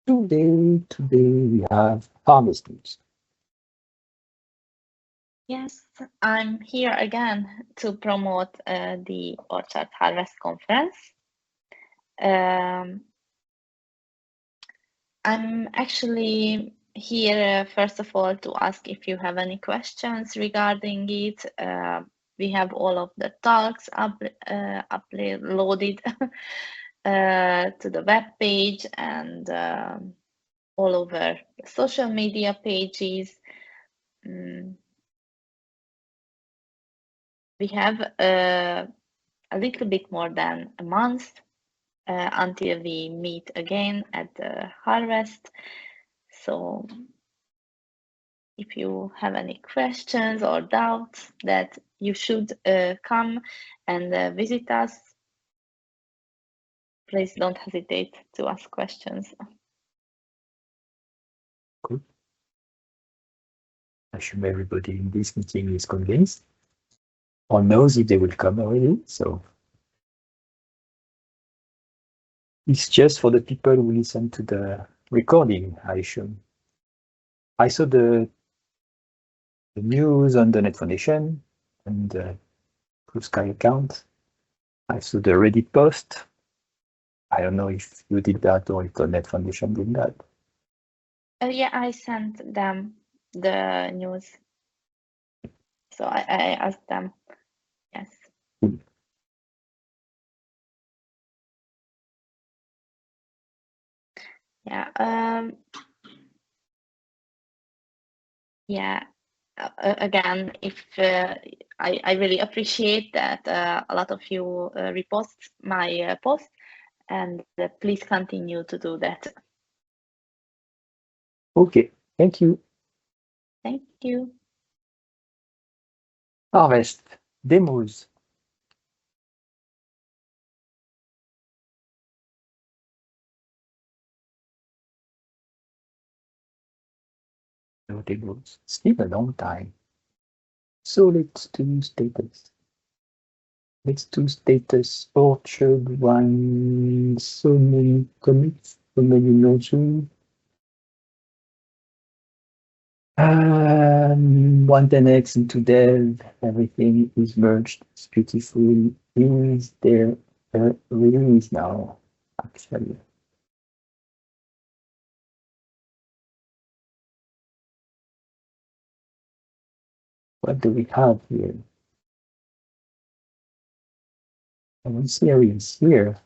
Today we have harvest news. Yes, I'm here again to promote the Orchard Harvest Conference. I'm actually here, first of all, to ask if you have any questions regarding it. We have all of the talks uploaded to the web page and all over the social media pages. We have a little bit more than a month until we meet again at the harvest. So if you have any questions or doubts that you should come and visit us, please don't hesitate to ask questions. Good. I assume everybody in this meeting is convinced or knows if they will come already. So it's just for the people who listen to the recording, I assume. I saw the news on the Net Foundation and the Blue Sky account. I saw the Reddit post. I don't know if you did that or if the Net Foundation did that. Yeah, I sent them the news. So I asked them, yes. Yeah. Yeah. Again, if I really appreciate that a lot of you repost my post, and please continue to do that. Okay, thank you. Thank you. Harvest demos. No demos. Still a long time. So let's do status. Let's do status Orchard one. So many commits, so many nodes. 110x into dev, everything is merged. It's beautiful. Is there a release now? Actually, what do we have here? I don't see a release here,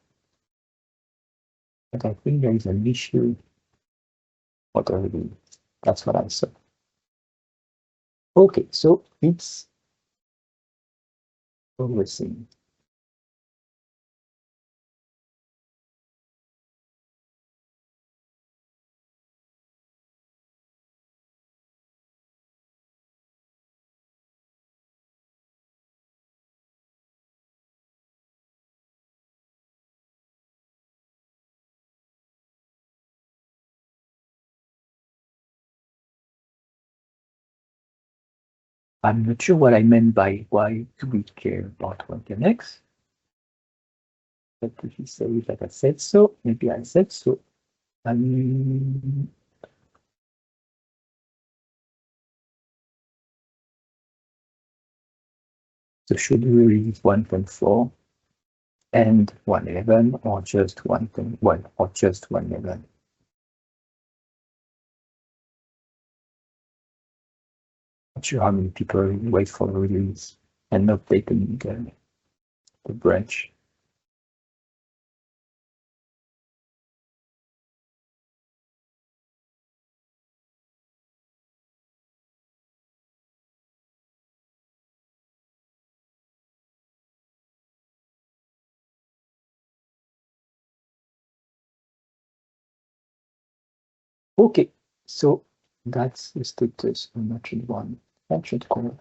but I think there is an issue. What a release. That's what I saw. Okay, so it's progressing. I'm not sure what I meant by why do we care about 110x. But if you say that I said so, maybe I said so. So should we release 1.4 and 111 or just 1.1 or just 111? Not sure how many people wait for the release and not taking the branch. Okay, so that's the status on Orchard 1. Orchard core.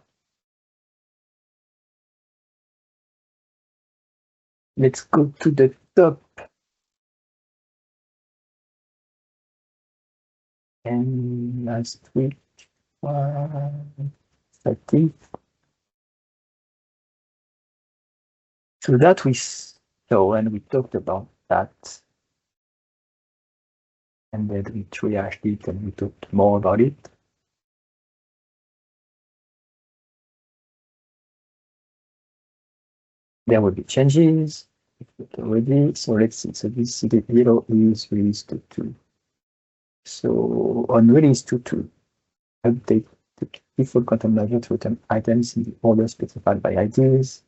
Let's go to the top. And last week, 30. So that we saw and we talked about that. and then we triaged it and we talked more about it. There will be changes already. So let's see. So this is the 0 is release 2.2. So on release 2.2, update the default content manager to return items in the order specified by IDs.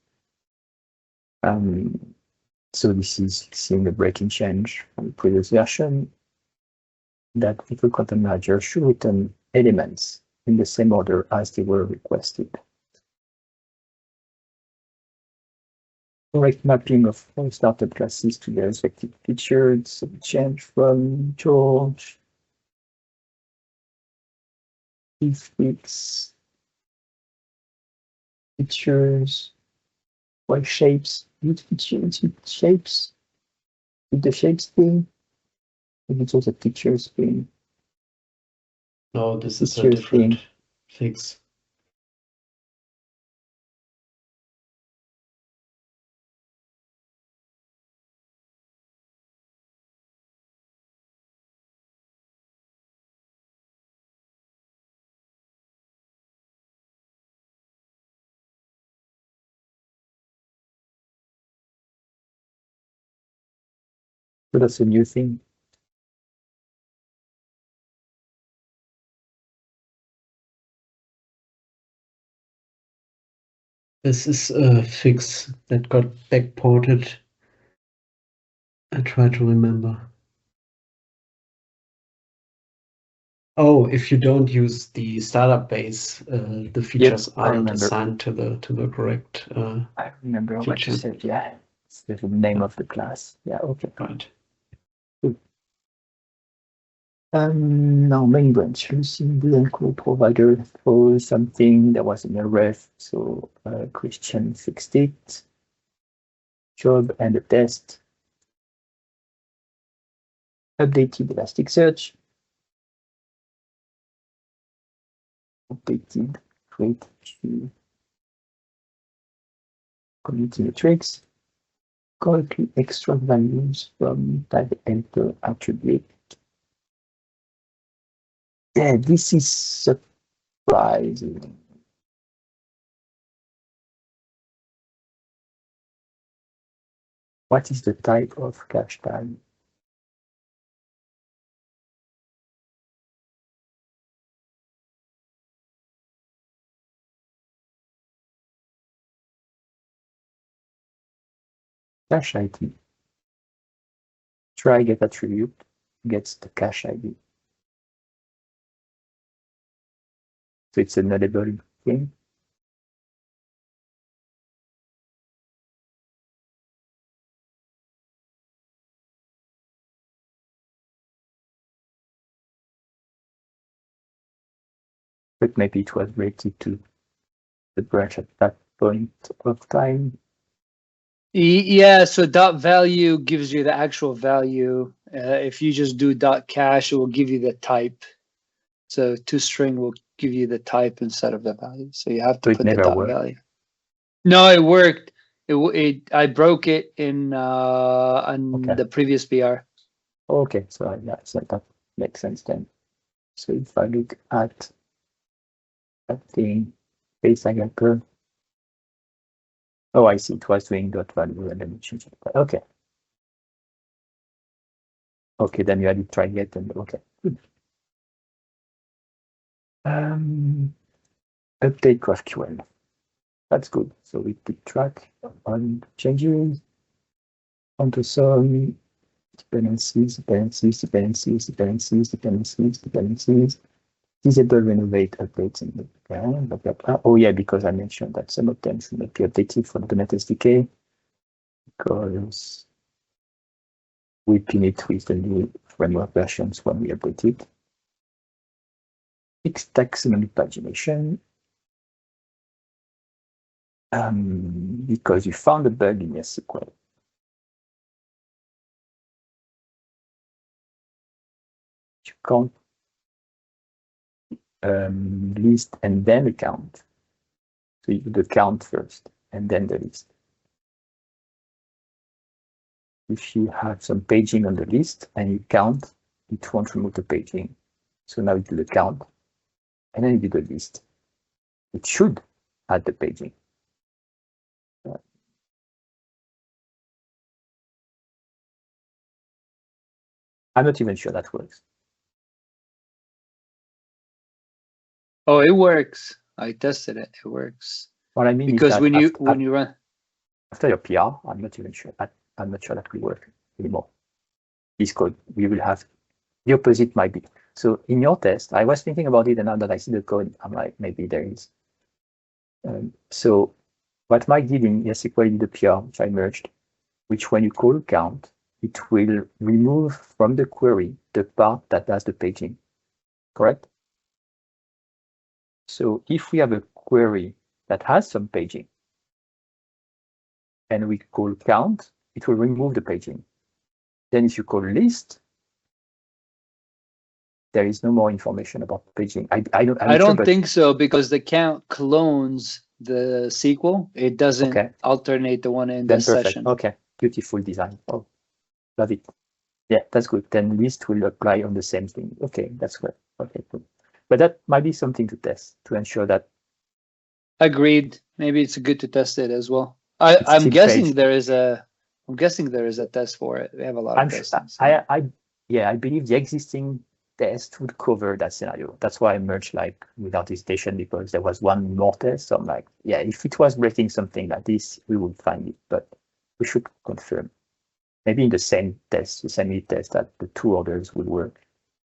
So this is seeing the breaking change from the previous version, that default content manager should return elements in the same order as they were requested. Correct mapping of all startup classes to their respective features. So change from George, fix features, white shapes, use features, with shapes, with the shapes thing. Maybe it's also features thing. No, this is a different fix. So that's a new thing. This is a fix that got backported. I try to remember. Oh, if you don't use the startup base, the features aren't assigned to the correct. I remember feature. what you said. Yeah, it's the name of the class. Yeah, okay. Right. Now main branch, Lucene BooleanQueryProvider throws something that was in a ref, so Christian fixed it. Job and a test. Updated Elasticsearch. Updated create to community metrics. Correctly extract values from TahHelperAttribute. Yeah, this is surprising. What is the type of cache time? Cache ID. Try get attribute gets the cache ID. So it's a nullable thing. But maybe it was related to the branch at that point of time. Yeah, so dot value gives you the actual value. If you just do dot cache, it will give you the type. So toString will give you the type instead of the value. So you have to put the dot value. No, it worked. I broke it in on the previous BR. Okay, so yeah, so that makes sense then. So if I look at that thing, base anchor. Oh, I see. It was doing dot value and then change it. Okay. Okay, then you had to try get and okay. Good. Update GraphQL. That's good. So we keep track on changes onto some dependencies. Disable Renovate updates in the background. Oh yeah, because I mentioned that some of them should not be updated for the .NET SDK because we pin it with the new framework versions when we update it. Fix taxonomy pagination. Because you found a bug in your SQL. You can't list and then a count. So you do the count first and then the list. If you have some paging on the list and you count it won't remove the paging. So now it did the count, and then it did the list. It should add the paging. I'm not even sure that works. Oh, it works. I tested it. It works. What I mean because is that when you run after your PR, I'm not even sure. I'm not sure that will work anymore. This code, we will have the opposite might be. So in your test, I was thinking about it, and now that I see the code, I'm like, maybe there is. So what Mike did in SQL did the PR, which I merged, which when you call count, it will remove from the query the part that does the paging, correct? So if we have a query that has some paging, and we call count, it will remove the paging. Then if you call list, there is no more information about paging. I don't think so, because the count clones the SQL. It doesn't alternate the one in the session. Okay, beautiful design. Oh, love it. Yeah, that's good. Then list will apply on the same thing. Okay, that's good. Okay, cool. But that might be something to test to ensure that. Agreed. Maybe it's good to test it as well. I'm guessing there is a test for it. We have a lot of tests. I believe the existing test would cover that scenario. That's why I merged like without hesitation, because there was one more test. So I'm like, yeah, if it was breaking something like this, we would find it, but we should confirm. Maybe in the same test, the same unit test, that the two orders would work,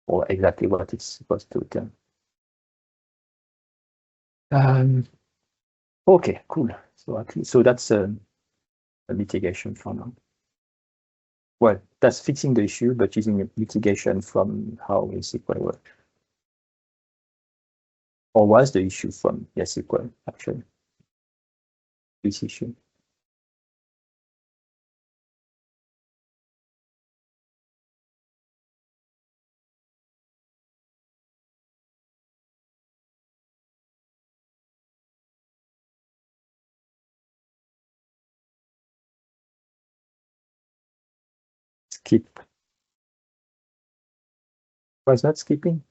or exactly what it's supposed to return. Okay, cool. So that's a mitigation for now. Well, that's fixing the issue, but using a mitigation from how SQL works. Or was the issue from SQL, actually, this issue? Skip. Was not skipping?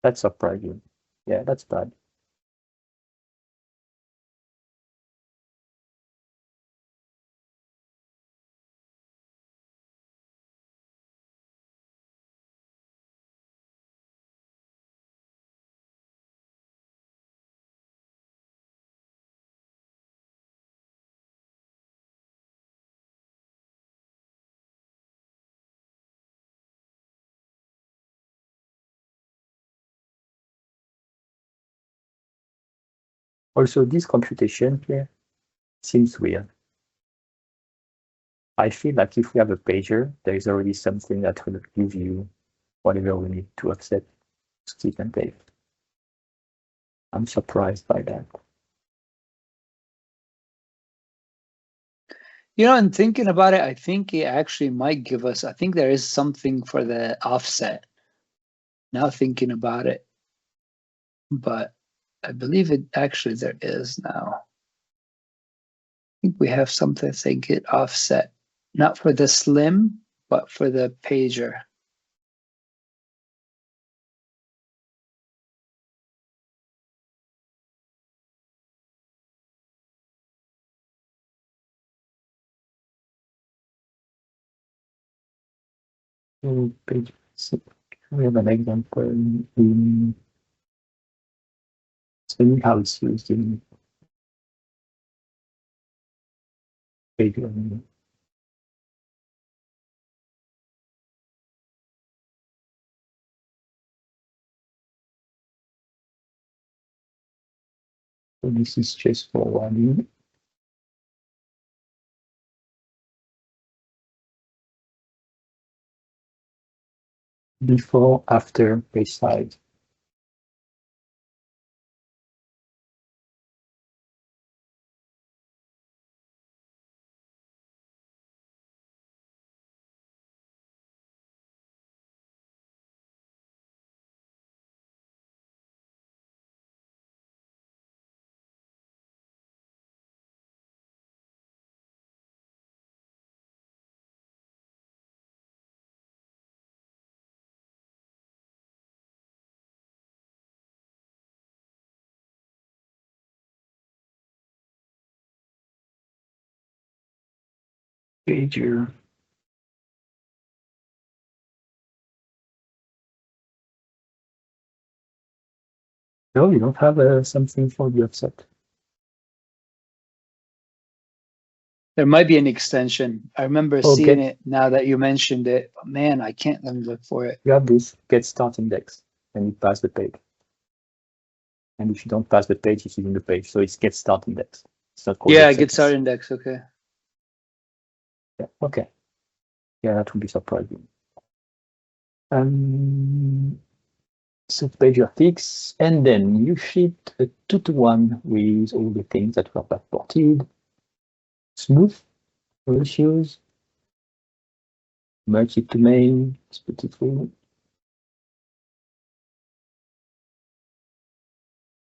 That's surprising. Yeah, that's bad. Also, this computation here seems weird. I feel like if we have a pager, there is already something that will give you whatever we need to accept, skip and paste. I'm surprised by that. You know, and thinking about it, I think it actually might give us, I think there is something for the offset. Now thinking about it, but I believe it actually there is now. I think we have something that say get offset, not for the slim, but for the pager. Page 6. We have an example in explaining how it's used in page 1. So this is just for one. Before, after page size. Pager. No, you don't have something for the offset. There might be an extension. I remember Oh, seeing it now that you mentioned it. But man, I can't let me look for it. You have this get start index, and you pass the page. And if you don't pass the page, it's using the page. So it's get start index. It's not called Yeah, get start index. Okay. Yeah, okay. Yeah, that would be surprising. So pager fix, and then you ship a 2-to-1 with all the things that were backported. Smooth, no issues. Merge it to main, split it through.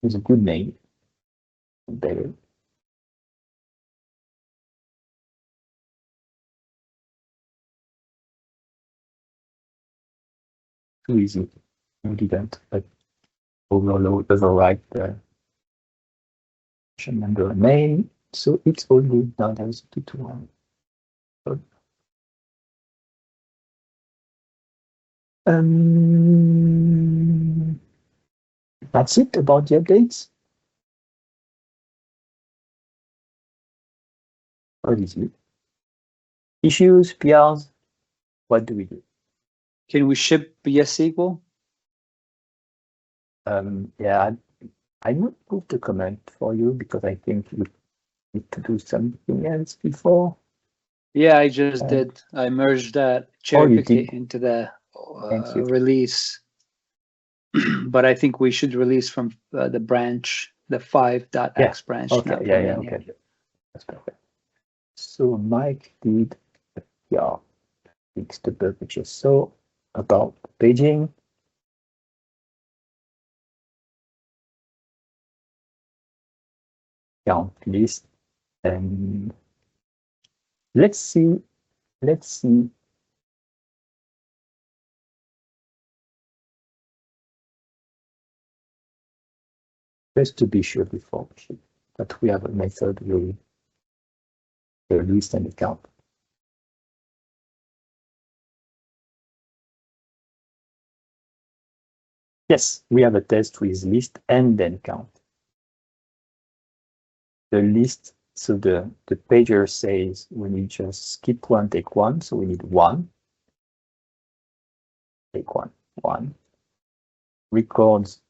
It's a good name. Better. Too easy. You didn't overwrite the number main. So it's all good. Now there is a 2-to-1. That's it about the updates. What is it? Issues, PRs, what do we do? Can we ship SQL? Yeah, I would put the comment for you because I think you need to do something else before. Yeah, I just did. I merged that cherry pick into the release. But I think we should release from the branch, the 5.x branch. Okay, okay. That's perfect. So Mike did, fix the bug which you saw about paging. Count list, and let's see. Just to be sure before that we have a method with the list and the count. Yes, we have a test with list and then count. The list, so the pager says we need just skip one, take one, so we need one. Take one. Records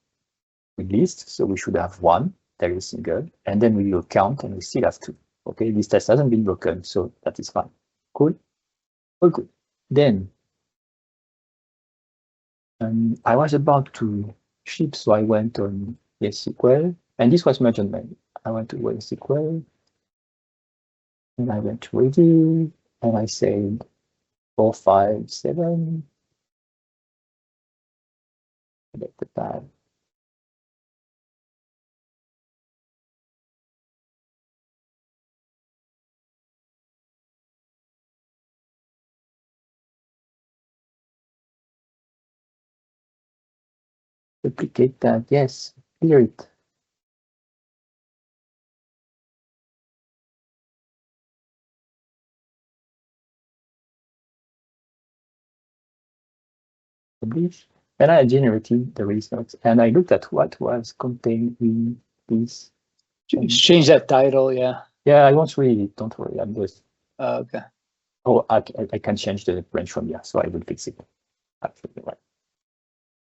with list, so we should have one, there is single, and then we will count and we still have two. Okay, this test hasn't been broken, so that is fine. Cool. All good. Then I was about to ship, so I went on SQL, and this was merged on main. I went to SQL, and I went to ready, and I said 457. Select the tab. Duplicate that, yes, clear it. Publish. And I generated the results, and I looked at what was contained in this. Change that title, yeah. Yeah, I won't read it, don't worry, I'm just. Okay. Oh, I can change the branch from here, so I will fix it. Absolutely right.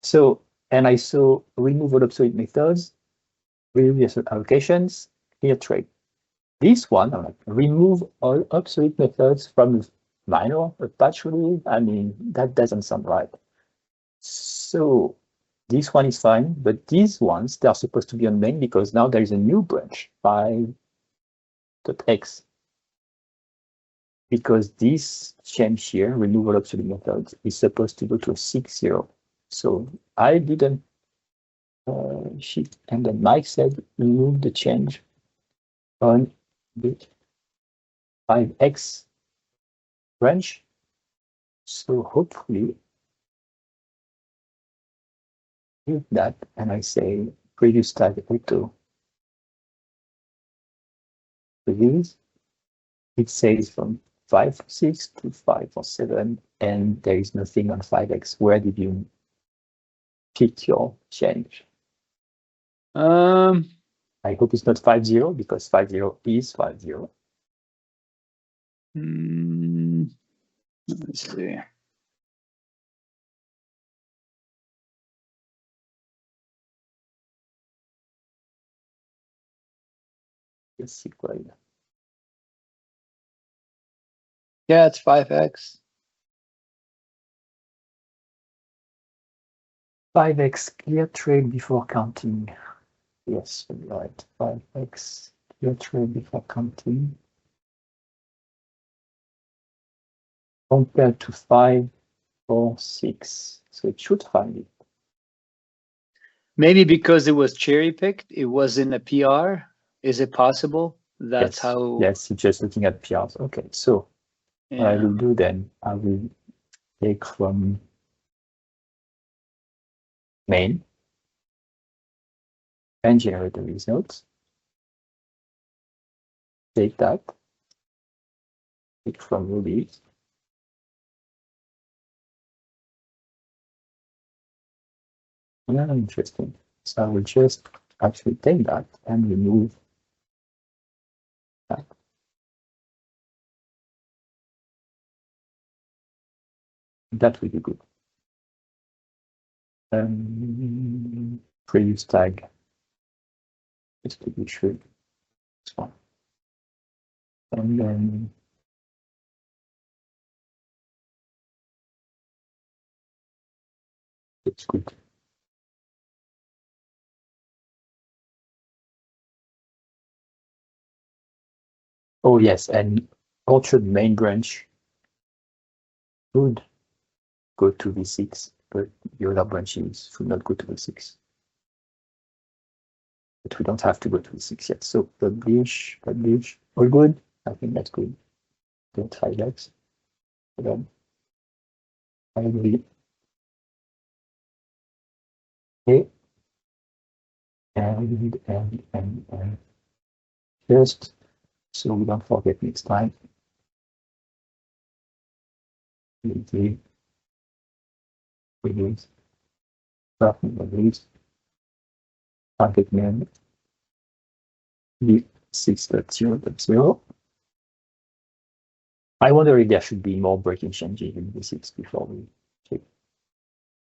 So, and I saw remove all obsolete methods, previous allocations, clear trade. This one, I'm like, remove all obsolete methods from minor, a patch release. I mean, that doesn't sound right. So this one is fine, but these ones, they are supposed to be on main because now there is a new branch, 5.x. Because this change here, remove all obsolete methods, is supposed to go to a 6.0. So I didn't ship, and then Mike said remove the change on the 5x branch. So hopefully with that, and I say previous tag auto release, it says from 546 to 547, and there is nothing on 5x. Where did you pick your change? I hope it's not 50 because 50 is 50. Let's see. Yes, SQL. Yeah, it's 5x. 5x clear trade before counting. Yes, right. 5x clear trade before counting. Compared to 5 or 6. So it should find it. Maybe because it was cherry picked, it wasn't a PR. Is it possible? That's yes. how. Yes, it's just looking at PRs. Okay, so what I will do then, I will take from main and generate the results. Take that. Take from Ruby. Yeah, interesting. So I will just actually take that and remove that. That will be good. Previous tag. Just to be sure. It's fine. And then it's good. Oh yes, and Orchard main branch should go to V6, but the other branches should not go to V6. But we don't have to go to V6 yet. So publish, all good. I think that's good. Don't highlight. I agree. Okay. And just so we don't forget next time. We use target name v6.0.0. I wonder if there should be more breaking changes in v6 before we check.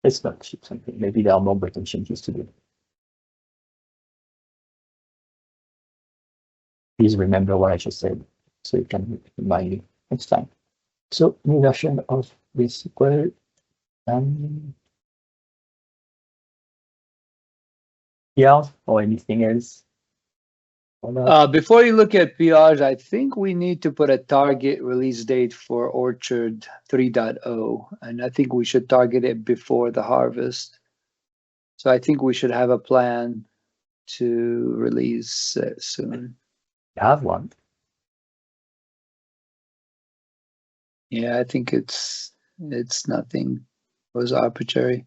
Let's not ship something. Maybe there are more breaking changes to do. Please remember what I just said, so you can remind me next time. So new version of this SQL. Yeah, or anything else? Before you look at PRs, I think we need to put a target release date for Orchard 3.0, and I think we should target it before the harvest. So I think we should have a plan to release it soon. You have one. Yeah, I think it's nothing. It was arbitrary.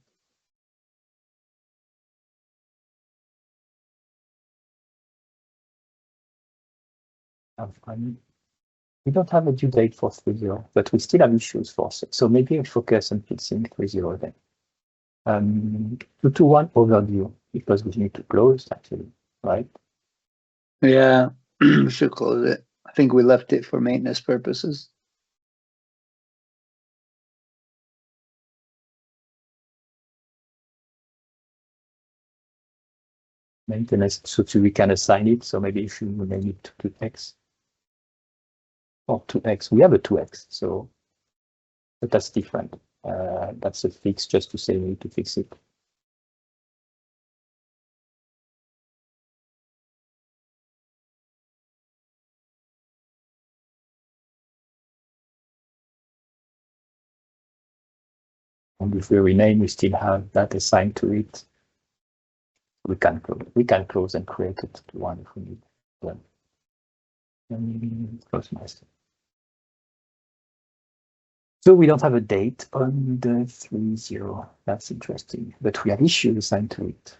We don't have a due date for 3.0, but we still have issues for 6. So maybe we focus on fixing 3.0 then. 2.1 overview, because we need to close actually, right? Yeah, we should close it. I think we left it for maintenance purposes. Maintenance, so we can assign it. So maybe if you name it to 2x or 2x, we have a 2x, so but that's different. That's a fix just to say we need to fix it. And if we rename, we still have that assigned to it. We can close and create it to one if we need. Then close myself. So we don't have a date on the 3.0. That's interesting, but we have issues assigned to it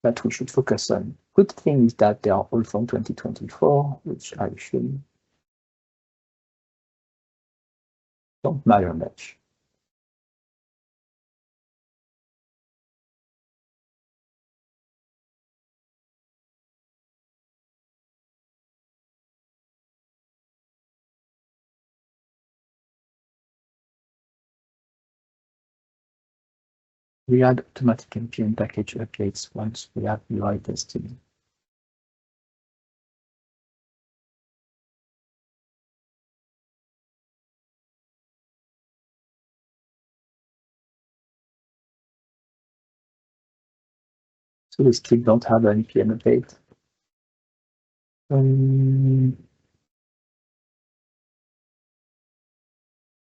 that we should focus on. Good thing is that they are all from 2024, which I should don't matter much. We add automatic npm package updates once we have UI testing. So we still don't have an npm update.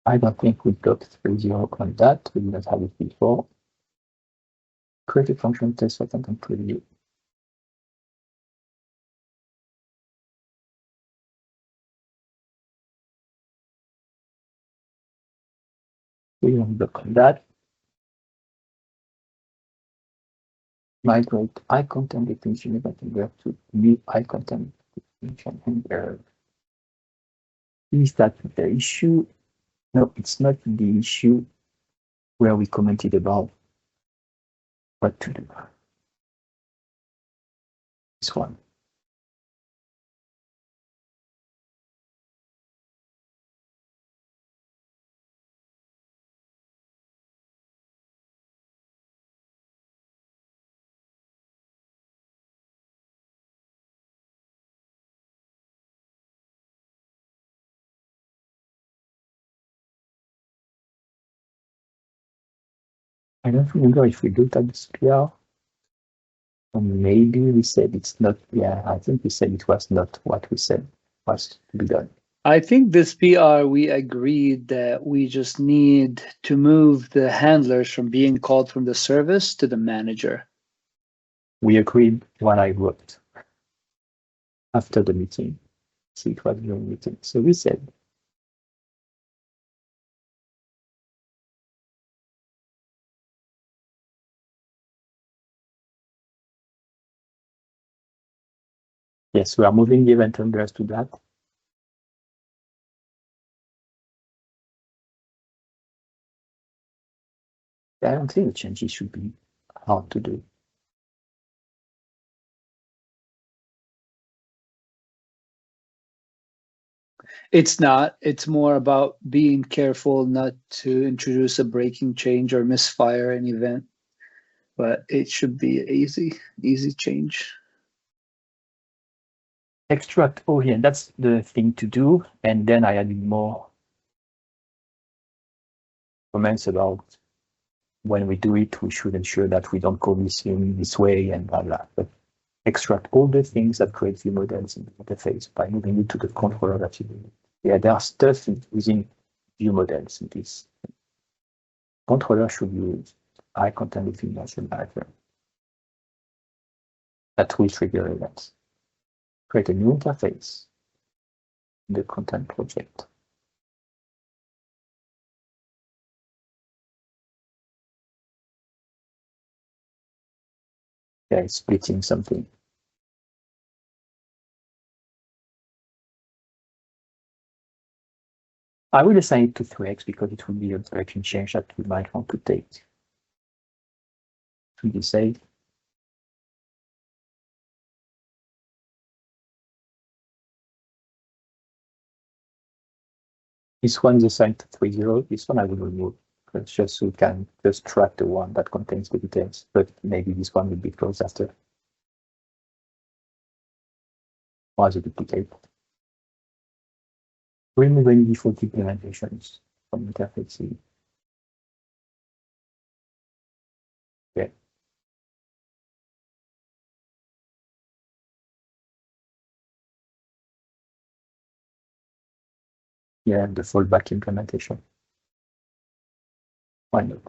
I don't think we got 3.0 on that. We didn't have it before. Create a function test for content preview. We don't look on that. Migrate IContent definition event to new IContent definition and is that the issue? No, it's not the issue where we commented about what to do. This one. I don't remember if we looked at this PR. Or maybe we said it's not. Yeah, I think we said it was not what we said was to be done. I think this PR, we agreed that we just need to move the handlers from being called from the service to the manager. We agreed what I wrote after the meeting. So it was your meeting. So we said, yes, we are moving the event handlers to that. I don't think the changes should be hard to do. It's not. It's more about being careful not to introduce a breaking change or misfire an event. But it should be easy change. Extract orient, that's the thing to do. And then I added more comments about when we do it, we should ensure that we don't call missing this way and blah, blah. But extract all the things that create view models in the interface by moving it to the controller that you need. Yeah, there are stuff within view models in this. Controller should use IContentDefinitionService that will trigger events. Create a new interface in the content project. Yeah, it's splitting something. I will assign it to 3x because it will be a breaking change that we might want to take. To be safe. This one is assigned to 3.0. This one I will remove. It's just so we can just track the one that contains the details, but maybe this one will be closed after. Or as a duplicate. Remove any default implementations from interface. Okay. Yeah, the fallback implementation. Why not?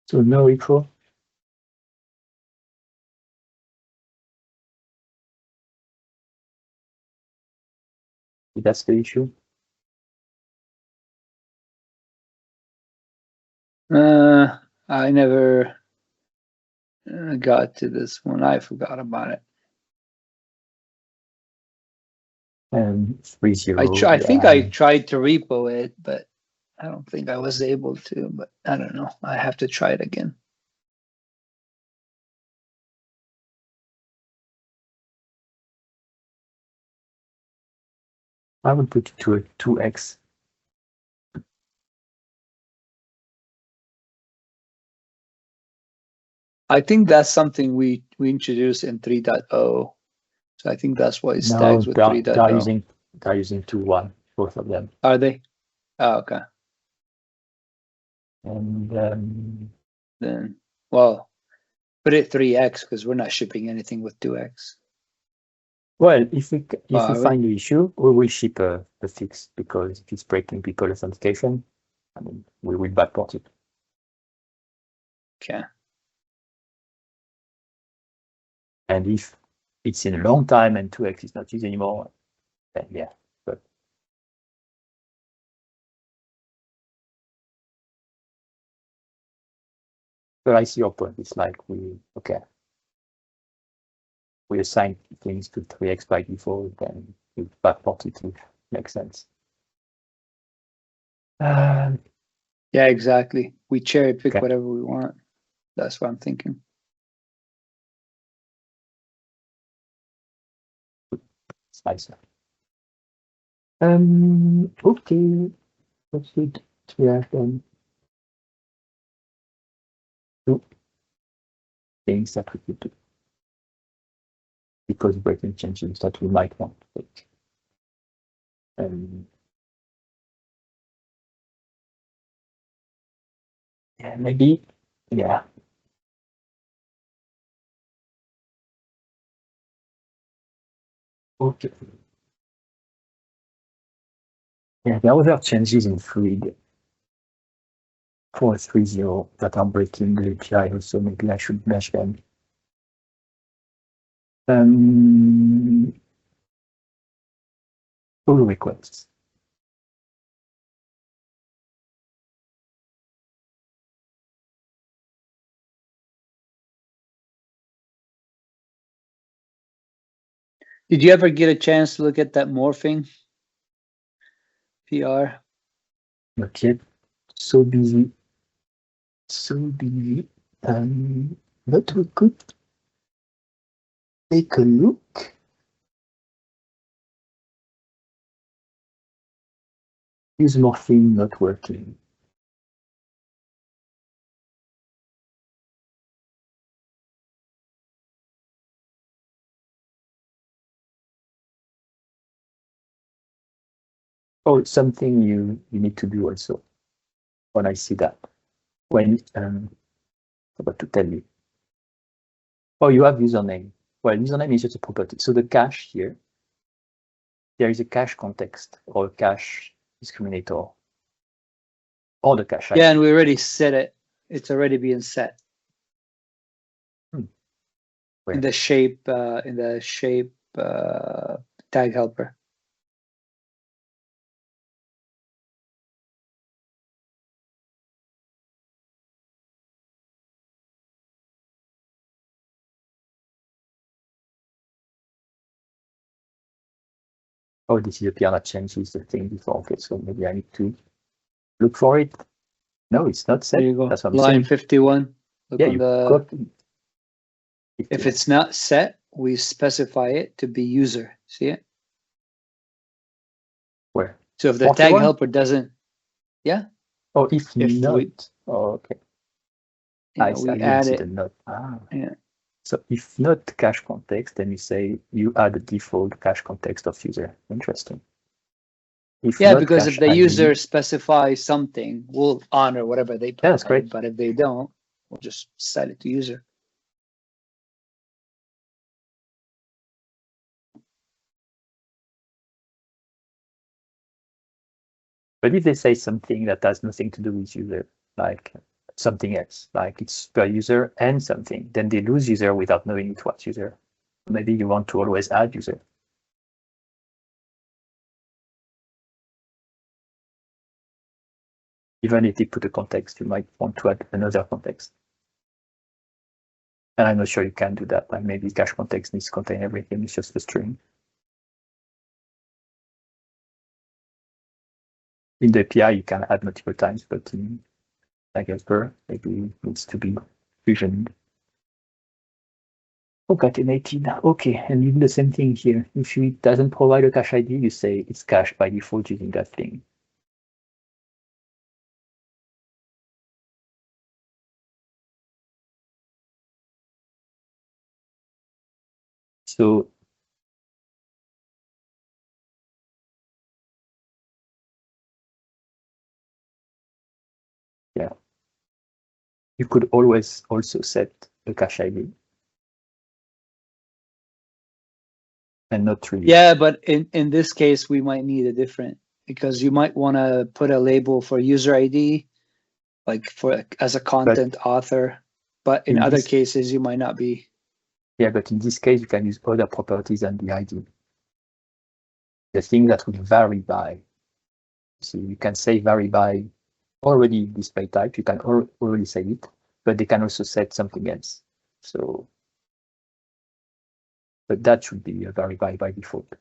So no equal. That's the issue. I never got to this one. I forgot about it. And 3.0. I think I tried to repo it, but I don't think I was able to. But I don't know. I have to try it again. I would put it to a 2x. I think that's something we introduced in 3.0. So I think that's why it No, tags with 3.0. they're using 2.1, both of them. Are they? Oh, okay. And Then, well, put it 3x because we're not shipping anything with 2x. well, if we we? find the issue, we will ship a fix, because if it's breaking people authentication, I mean, we will backport it. Okay. And if it's in a long time and 2x is not used anymore, then yeah. But I see your point. It's like we assign things to 3x by default, then we backport it, which makes sense. Yeah, exactly. We cherry pick Okay. whatever we want. That's what I'm thinking. It's nicer. Okay. What's it? We have then two things that we could do, because breaking changes that we might want to make. Yeah, maybe, yeah. Okay. Yeah, there are other changes in Fluid 4.3.0 that are breaking the API also. Maybe I should mesh them. Pull requests. Did you ever get a chance to look at that morphing PR? Not yet. So busy. So busy. But we could take a look. Is Morphing not working? Oh, something you need to do also. When I see that, when about to tell you. Oh, you have username. Well, username is just a property. So the cache here, there is a cache context or a cache discriminator, or the cache. Yeah, and we already set it. It's already being set. In the shape tag helper. Oh, this is a PR that changes the thing before. Okay, so maybe I need to look for it. No, it's not set. There you go. That's what I'm Line saying. 51. Look Yeah, on the. If If it's not set, we specify it to be user. See it? Where? So if the 41? tag helper doesn't, yeah. Oh, if not. We, okay. Yeah, I we didn't add see it. the not. Ah. Yeah. So if not cache context, then you say you add a default cache context of user. Interesting. If Yeah, not because if cache the ID, user specifies something, we'll honor whatever they provide. that's great. But if they don't, we'll just set it to user. But if they say something that has nothing to do with user, like something else, like it's per user and something. Then they lose user without knowing it was user. Maybe you want to always add user. Even if they put a context, you might want to add another context. And I'm not sure you can do that. Like maybe cache context needs to contain everything. It's just a string. In the API, you can add multiple times, but in TahHelper, maybe it needs to be fusioned. Concatenated. Okay, and you do the same thing here. If it doesn't provide a cache ID, you say it's cached by default using that thing. So yeah, you could always also set a cache ID. And not really. Yeah, but in this case, we might need a different, because you might want to put a label for user ID, like for as a content author, but in other cases, you might not be. Yeah, but in this case, you can use other properties than the ID. The thing that will vary by. So you can say vary by already display type. You can already say it, but they can also set something else. So, but that should be a vary by default.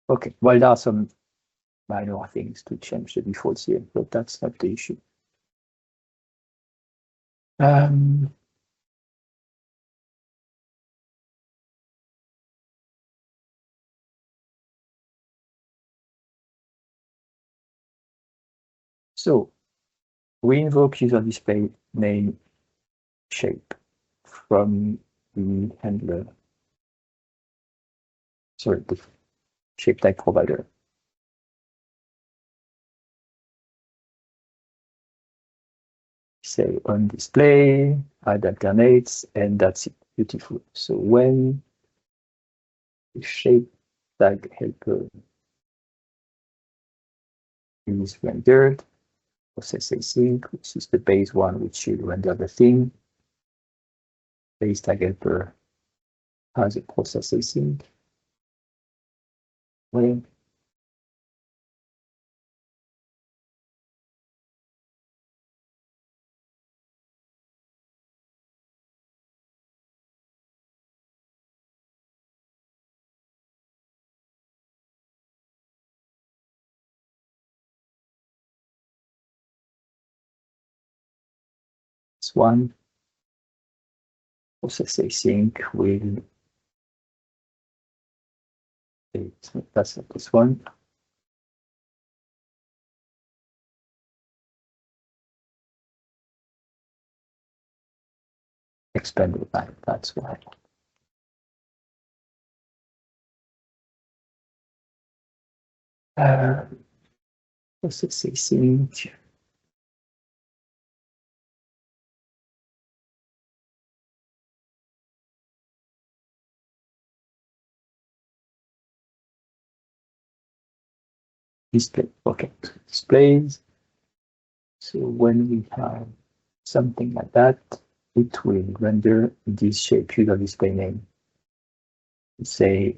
Okay, well, there are some minor things to change the defaults here, but that's not the issue. So we invoke user display name shape from the handler. Sorry, the shape type provider. Say on display, add alternates, and that's it. Beautiful. So when the shape tag helper is rendered, process async, which is the base one, which will render the thing. Base tag helper has a process async. When this one, process async will, that's not this one. Expanded line, that's why. Process async. Display, okay, displays. So when we have something like that, it will render this shape user display name. Say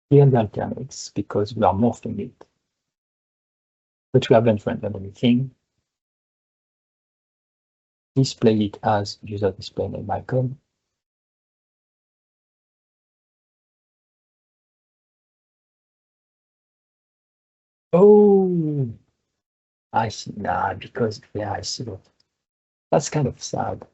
here the alternates because we are morphing it. But we haven't rendered anything. Display it as user display name icon. Oh, I see now because yeah, I see that. That's kind of sad.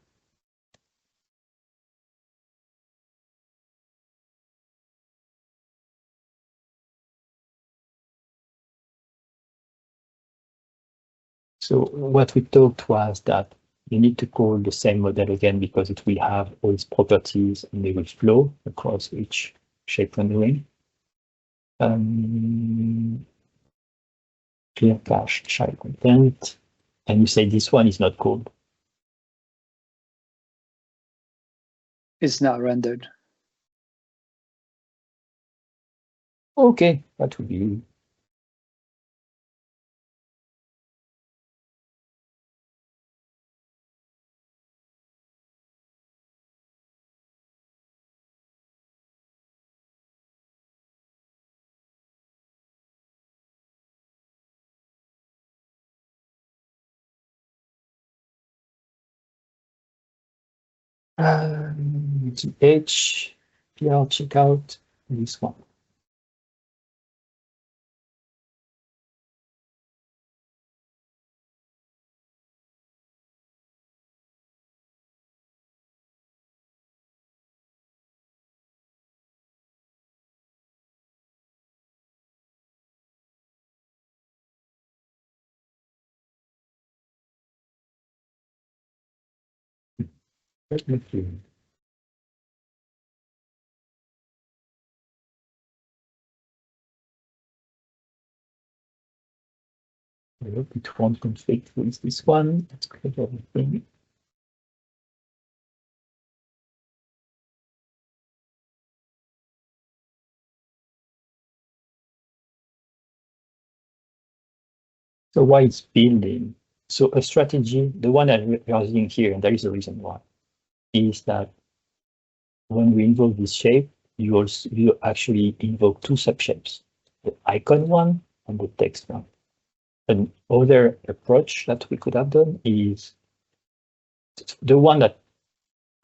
So what we thought was that you need to call the same model again because it will have all its properties and they will flow across each shape rendering. Clear cache child content, and you say this one is not called. it's not rendered. Okay, that would be GH, PR checkout, this one. Let me see. I hope it won't conflict with this one. Let's click everything. So why it's building? So a strategy, the one that we are using here, and there is a reason why, is that when we invoke this shape, you actually invoke two subshapes, the icon one and the text one. Another approach that we could have done is the one that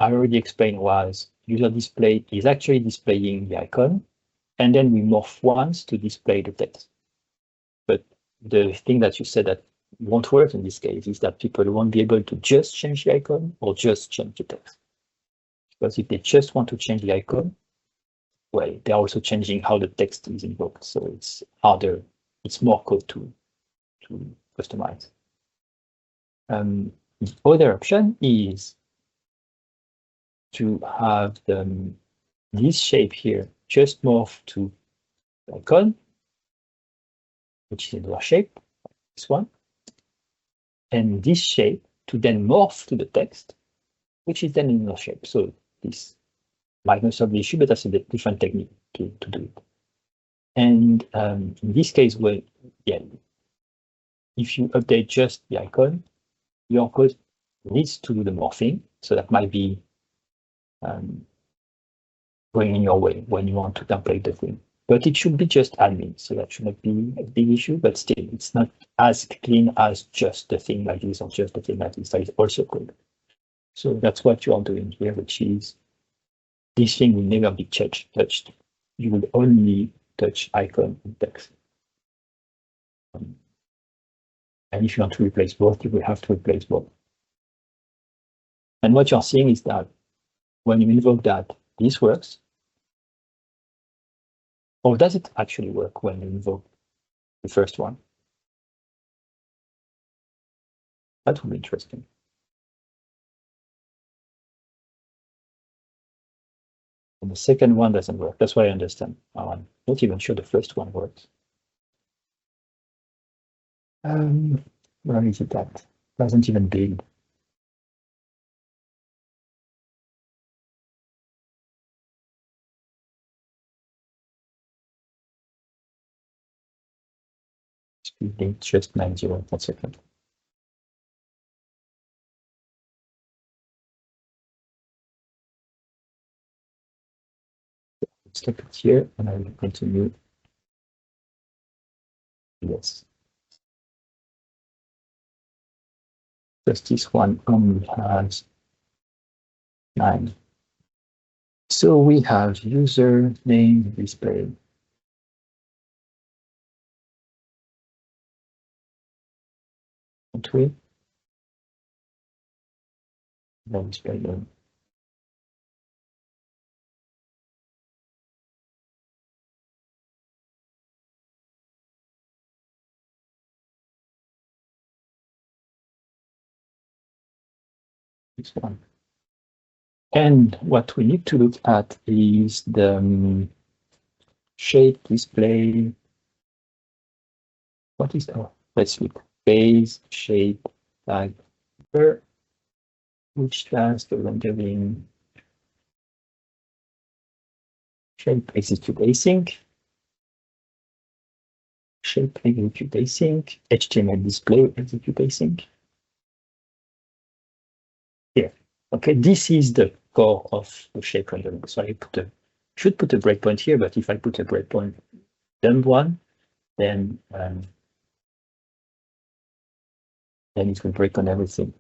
I already explained was user display is actually displaying the icon, and then we morph once to display the text. But the thing that you said that won't work in this case is that people won't be able to just change the icon or just change the text. Because if they just want to change the icon, well, they're also changing how the text is invoked. So it's harder, it's more code to customize. The other option is to have this shape here just morph to the icon, which is the shape, this one, and this shape to then morph to the text, which is then in the shape. So this might not solve the issue, but that's a different technique to do it. And in this case, where if you update just the icon, your code needs to do the morphing. So that might be going in your way when you want to template the thing. But it should be just admin, so that should not be a big issue, but still, it's not as clean as just the thing like this or just the thing like this. That is also code. So that's what you are doing here, which is this thing will never be touched. You will only touch icon and text. And if you want to replace both, you will have to replace both. And what you're seeing is that when you invoke that, this works. Or does it actually work when you invoke the first one? That would be interesting. And the second one doesn't work. That's what I understand. I'm not even sure the first one works. Where is it at? Doesn't even build. Speed date just 90. 1 second. Stop it here, and I will continue. Yes. Just this one only has 9. So we have user name display. Don't we? No display name. This one. And what we need to look at is the shape display. What is that? Let's look. Base shape tag, which does the rendering shape execute async, shape execute async, HTML display execute async. Here, okay, this is the core of the shape rendering. So I should put a breakpoint here, but if I put a breakpoint dump one, then it will break on everything.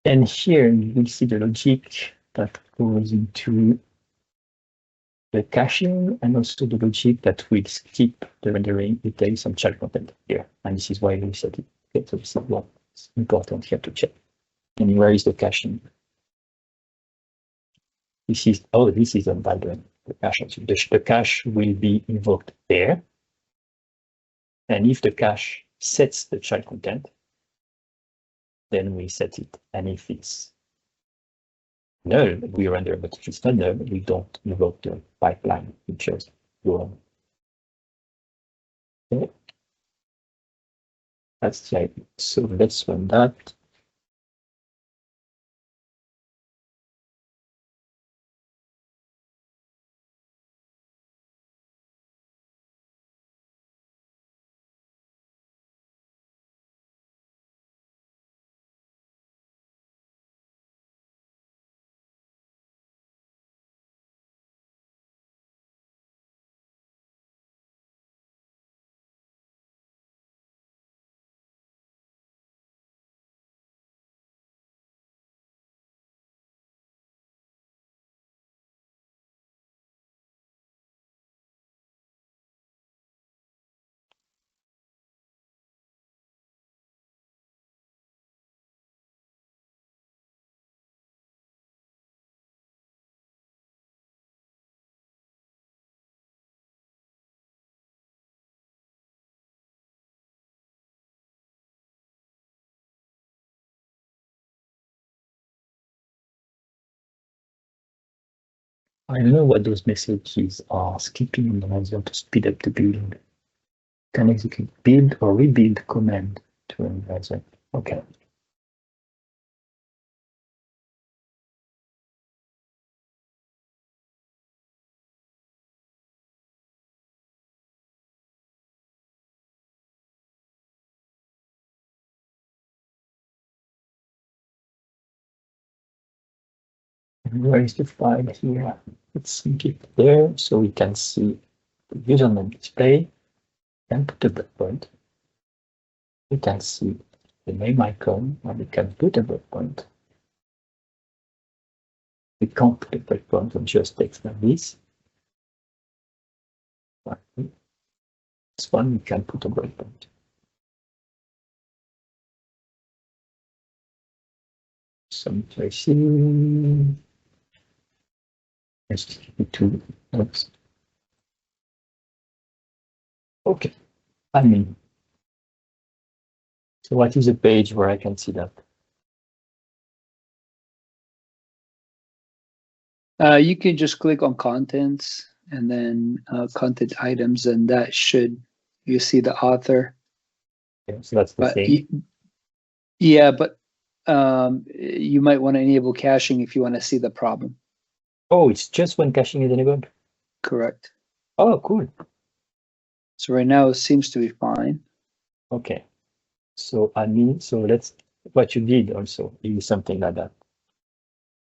And here you will see the logic that goes into the caching and also the logic that will skip the rendering if there is some child content here. And this is why we set it. Okay, so this is what's important here to check. And where is the caching? This is on the cache. The cache will be invoked there. And if the cache sets the child content, then we set it. And if it's null, we render, but if it's not null, we don't invoke the pipeline. We just go on. Okay. That's the idea. So let's run that. I don't know what those messages are skipping in the browser to speed up the building. Can execute build or rebuild command to run browser. Okay. Where is the file here? Let's sync it there so we can see the username display and put a breakpoint. We can see the name icon and we can put a breakpoint. We can't put a breakpoint on just text like this. This one we can put a breakpoint. Some tracing. HTTP2. Oops. Okay. So what is a page where I can see that? You can just click on contents and then content items, and that you see the author. Okay, so that's the thing. Yeah, but you might want to enable caching if you want to see the problem. Oh, it's just when caching is enabled? Correct. Oh, cool. So right now it seems to be fine. Okay. So what you did also is something like that.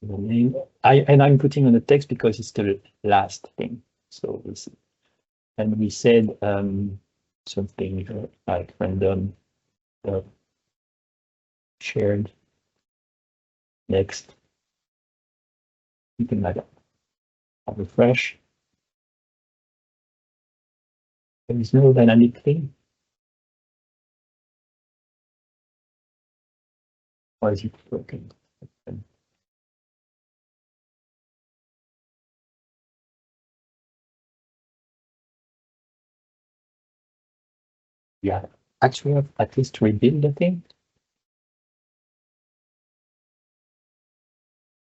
The name, I'm putting on the text because it's the last thing. So we see. And we said something like random shared next. Something like that. I'll refresh. There is no dynamic thing. Why is it working? Yeah, actually, at least rebuild the thing.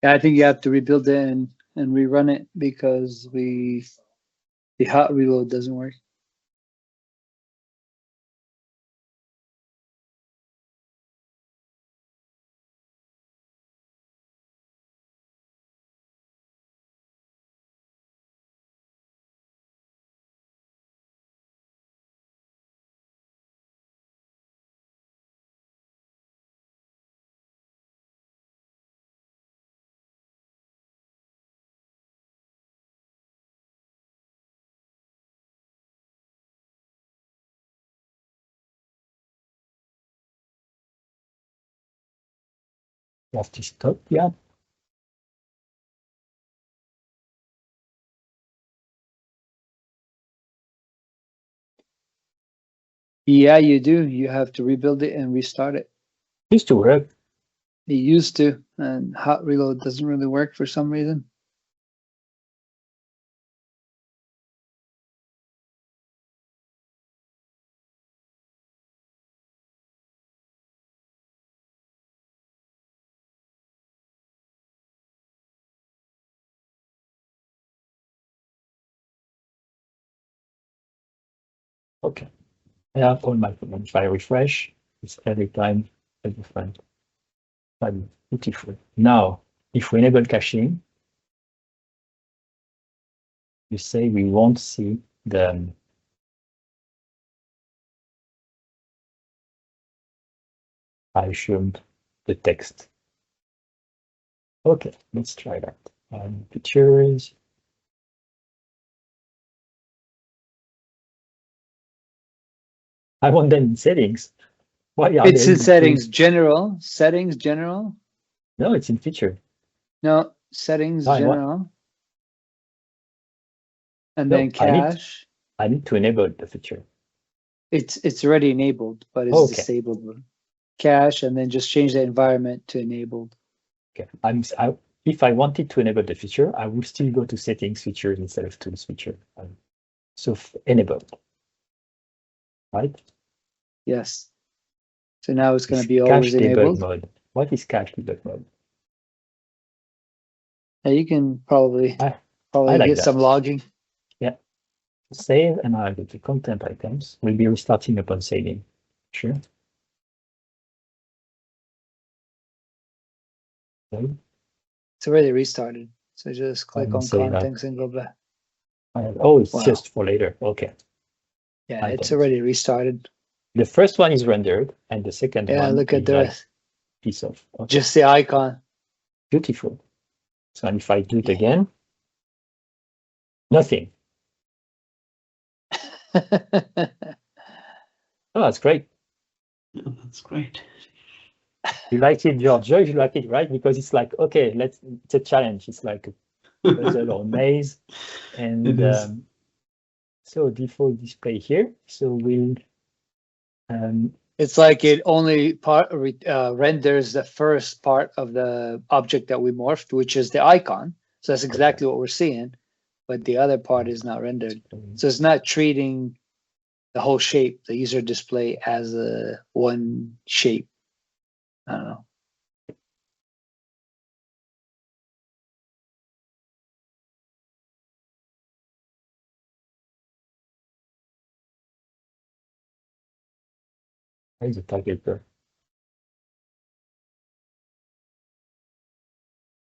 Yeah, I think you have to rebuild it and and rerun it because the hot reload doesn't work. You have to stop, yeah. Yeah, you do. You have to rebuild it and restart it. Used to work. It used to, and hot reload doesn't really work for some reason. Okay. I have all my commands. If I refresh, it's every time a different value. Beautiful. Now, if we enable caching, you say we won't see the I assumed the text. Okay, let's try that. Pictures. I want them in settings. Why are It's they in settings, general, settings, general. No, it's in feature. No, settings, Why, what? general. And No, then cache. I need to enable the feature. It's already enabled, but it's Okay. disabled. Cache, and then just change the environment to enabled. Okay. If I wanted to enable the feature, I would still go to settings features instead of tools feature. So enable, right? Yes. So now it's going to It's be always cache debug enabled. mode. What is cache debug mode? Yeah, you can probably I get like some that. logging. Yeah. Save and I'll go to content items. We'll be restarting upon saving. Sure. Okay. It's already restarted. So just click on save that. contents and go back. Oh, it's Wow. just for later. Okay. Yeah, it's Items. already restarted. The first one is rendered, and the second one Yeah, look at is the like rest. piece of. Okay. Just the icon. Beautiful. So and if I do it Yeah. again, nothing. Oh, that's great. Yeah, that's great. You like it, George? You like it, right? Because it's like, okay, it's a challenge. It's like a puzzle or maze. And It is. so default display here. So we'll It's like it only renders the first part of the object that we morphed, which is the icon. So that's exactly what we're seeing, but the other part is not rendered. So it's not treating the whole shape, the user display, as a one shape. I don't know. Where's the target there?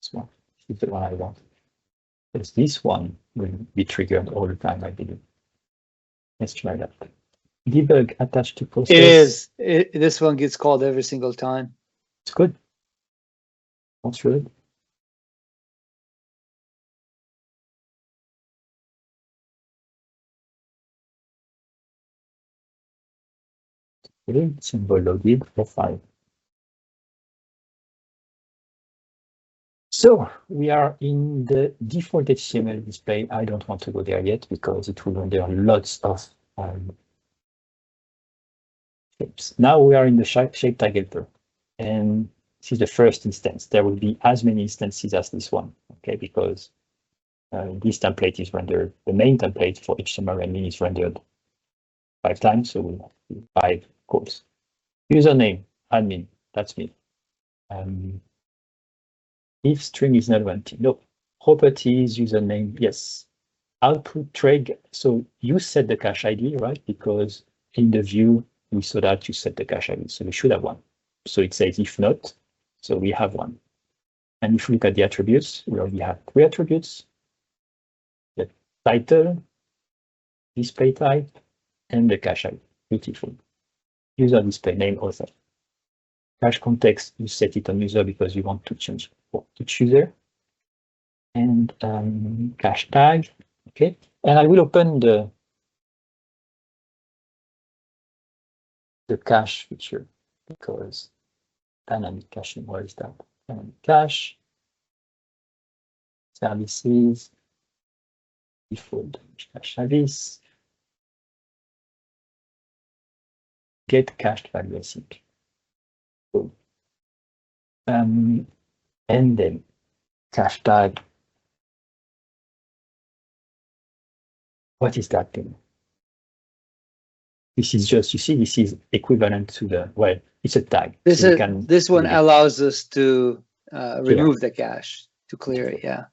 This one is the one I want. Because this one will be triggered all the time, I believe. Let's try that. Debug attached to process. It is. This one gets called every single time. It's good. That's good. Good. Symbol loaded profile. So we are in the default HTML display. I don't want to go there yet because it will render lots of shapes. Now we are in the shape tag helper, and this is the first instance. There will be as many instances as this one, okay? Because this template is rendered. The main template for HTML rendering is rendered 5 times, so we'll have 5 calls. Username admin, that's me. If string is not empty, no, properties, username, yes. Output trade. So you set the cache ID, right? Because in the view, we saw that you set the cache ID. So we should have one. So it says if not, so we have one. And if we look at the attributes, we already have 3 attributes. The title, display type, and the cache ID. Beautiful. User display name author. Cache context, you set it on user because you want to change each user. And cache tag, okay. And I will open the cache feature because dynamic caching, where is that? Dynamic cache, services, default cache service, get cached value async. Cool. And then cache tag. What is that thing? This is just, you see, this is equivalent to the, well, it's a tag. This so is this one allows us to remove the cache, to clear it, yeah.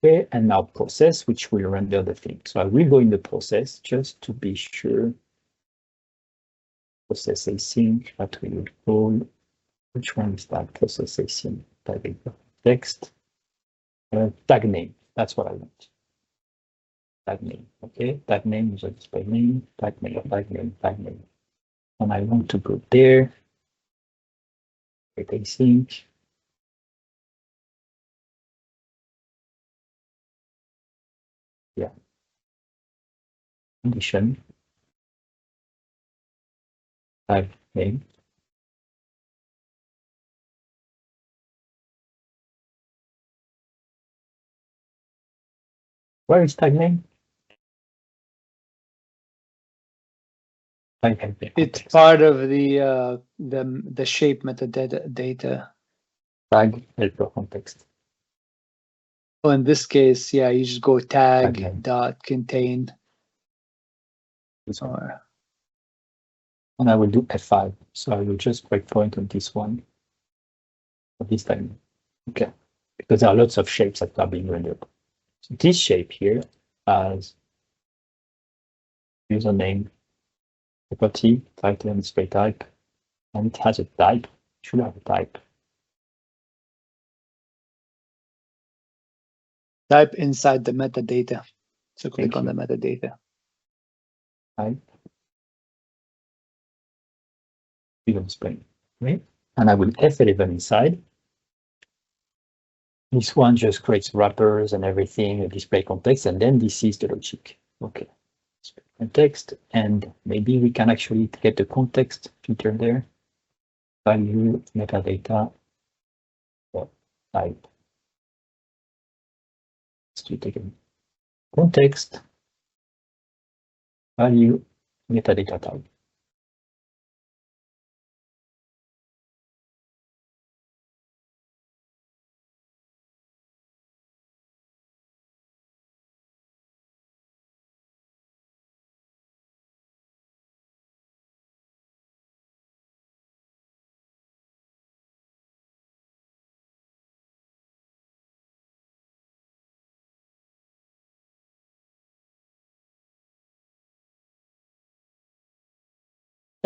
Okay, and now process, which will render the thing. So I will go in the process just to be sure. Process async, that we would call, which one is that? Process async, type text, tag name, that's what I want. Tag name, okay, tag name is a display name, tag name, tag name, tag name. And I want to go there, create async. Yeah. Condition. Tag name. Where is tag name? It's part of the shape metadata. Tag helper context. Oh, in this case, yeah, you just go tag dot contain. Or, and I will do F5. So I will just breakpoint on this one for this time. Okay, because there are lots of shapes that are being rendered. So this shape here has username, property, title, and display type, and it has a type. It should have a type. Type inside the metadata. So click on the metadata. Type. Display, right? And I will F11 inside. This one just creates wrappers and everything, a display context, and then this is the logic. Okay. Display context, and maybe we can actually get the context filter there. Value metadata type. Let's do it again. Context value metadata type.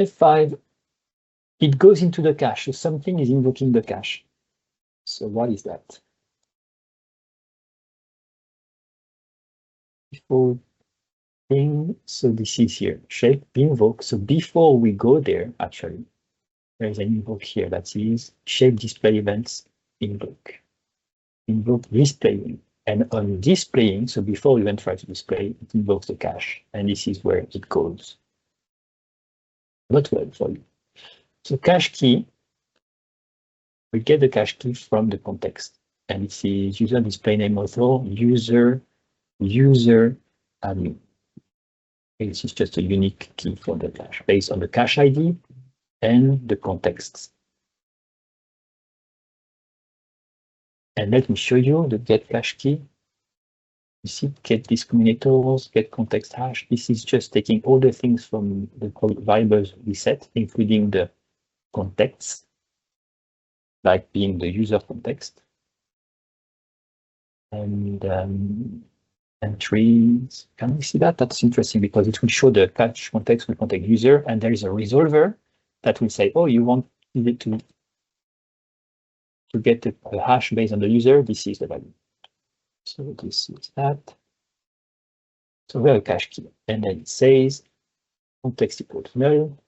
F5, it goes into the cache. So something is invoking the cache. So what is that? Default thing. So this is here. Shape invoke. So before we go there, actually, there is an invoke here that is shape display events invoke. Invoke displaying. And on displaying, so before we even try to display, it invokes the cache. And this is where it goes. Not well for you. So cache key, we get the cache key from the context. And it is user display name author, user admin. This is just a unique key for the cache based on the cache ID and the context. And let me show you the get cache key. You see, get discriminators, get context hash. This is just taking all the things from the variables we set, including the context. like being the user context. And entries, can we see that? That's interesting because it will show the cache context will contain user, and there is a resolver that will say, oh, you want it to get a hash based on the user, this is the value. So this is that. So we have a cache key, and then it says context equals null.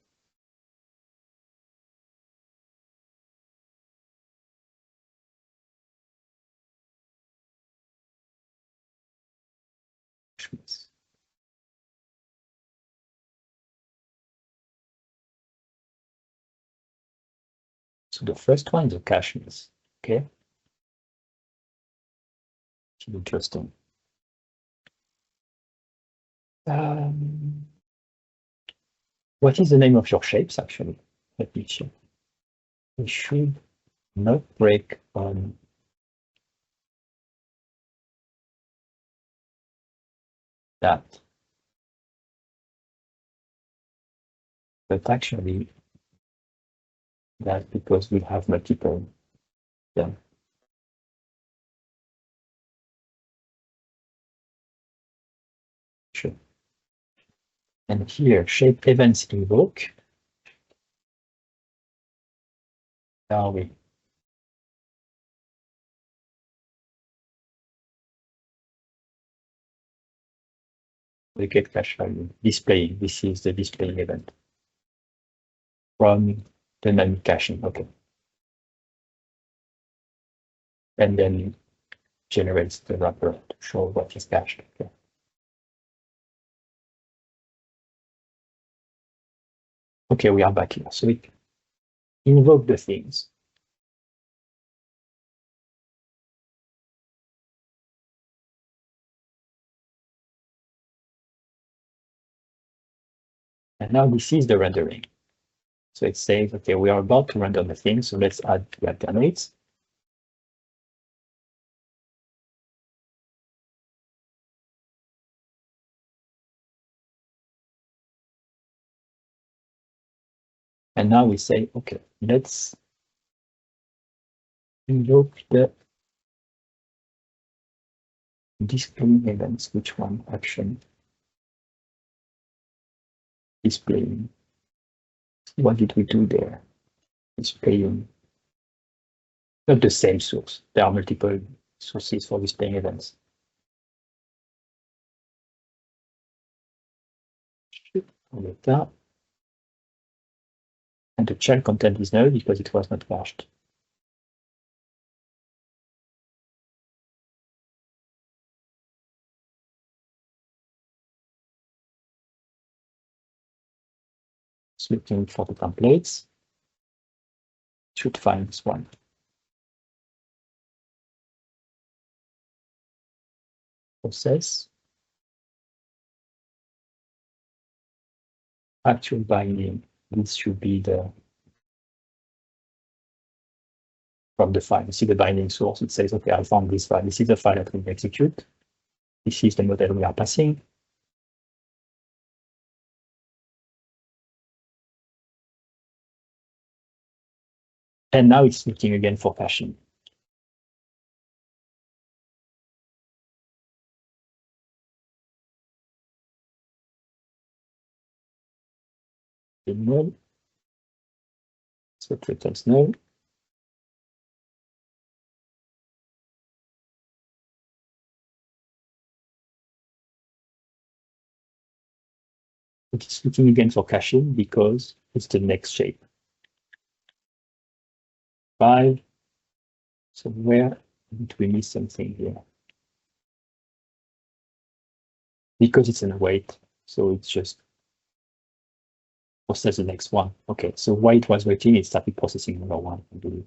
So the first one is a cache miss. Okay. Interesting. What is the name of your shapes actually? Let me check. We should not break on that. But actually, that's because we have multiple. Yeah. Sure. And here, shape events invoke. Now we get cache value displaying. This is the displaying event from dynamic caching. Okay. And then generates the wrapper to show what is cached. Okay. Okay, we are back here. So we invoke the things. And now this is the rendering. So it says, okay, we are about to render the thing, so let's add the alternates. And now we say, okay, let's invoke the displaying events. Which one? Action. Displaying. What did we do there? Displaying. Not the same source. There are multiple sources for displaying events. Data. And the child content is null because it was not cached. So looking for the templates. Should find this one. Process. Actual binding. This should be the from the file. You see the binding source. It says, okay, I found this file. This is the file that we execute. This is the model we are passing. And now it's looking again for caching. The null. So it returns null. It's looking again for caching because it's the next shape. 5. So where did we miss something here? Because it's in a wait, so it's just process the next one. Okay, so while it was waiting, it started processing number 1, I believe.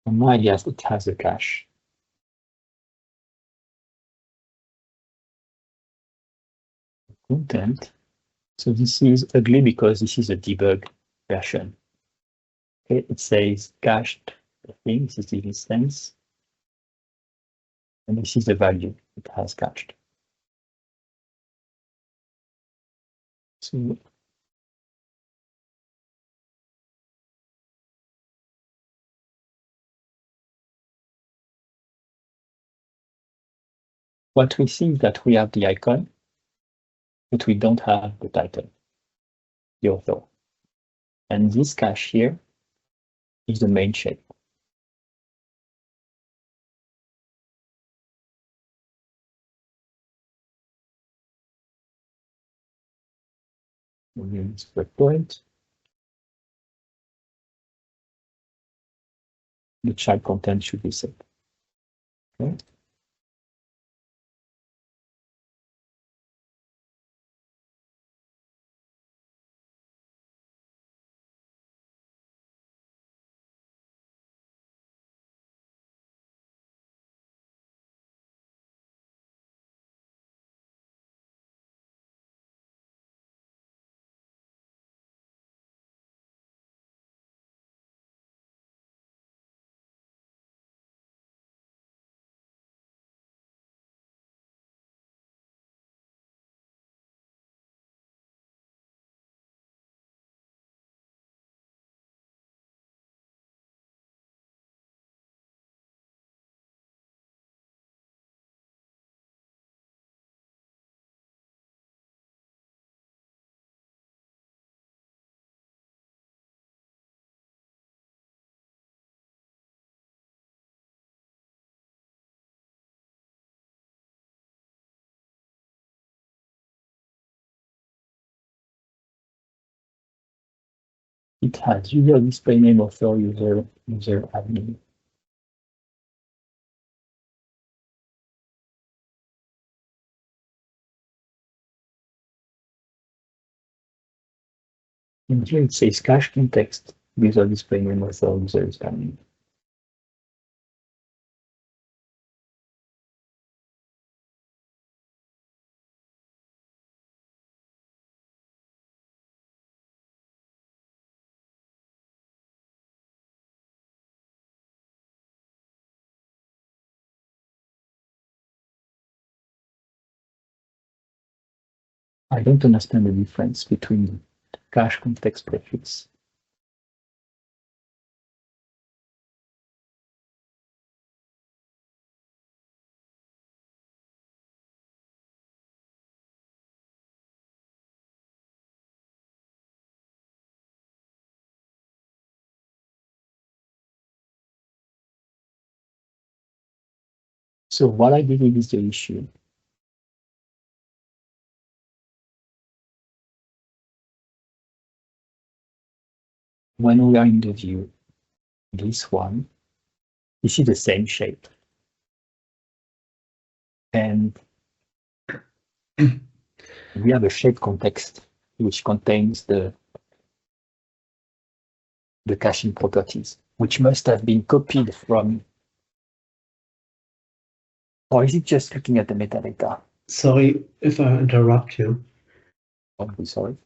And now yes, it has a cache. Content. So this is ugly because this is a debug version. Okay, it says cached thing. This is the instance. And this is the value it has cached. So what we see is that we have the icon, but we don't have the title, the author. And this cache here is the main shape. We use breakpoint. The child content should be set. Okay. It has user display name, author, user admin. And here it says cache context, user display name, author, user admin. I don't understand the difference between cache context prefix. So what I believe is the issue. When we are in the view, this one, this is the same shape. And we have a shape context which contains the caching properties, which must have been copied from, or is it just looking at the metadata? Sorry if I interrupt you. Oh, sorry.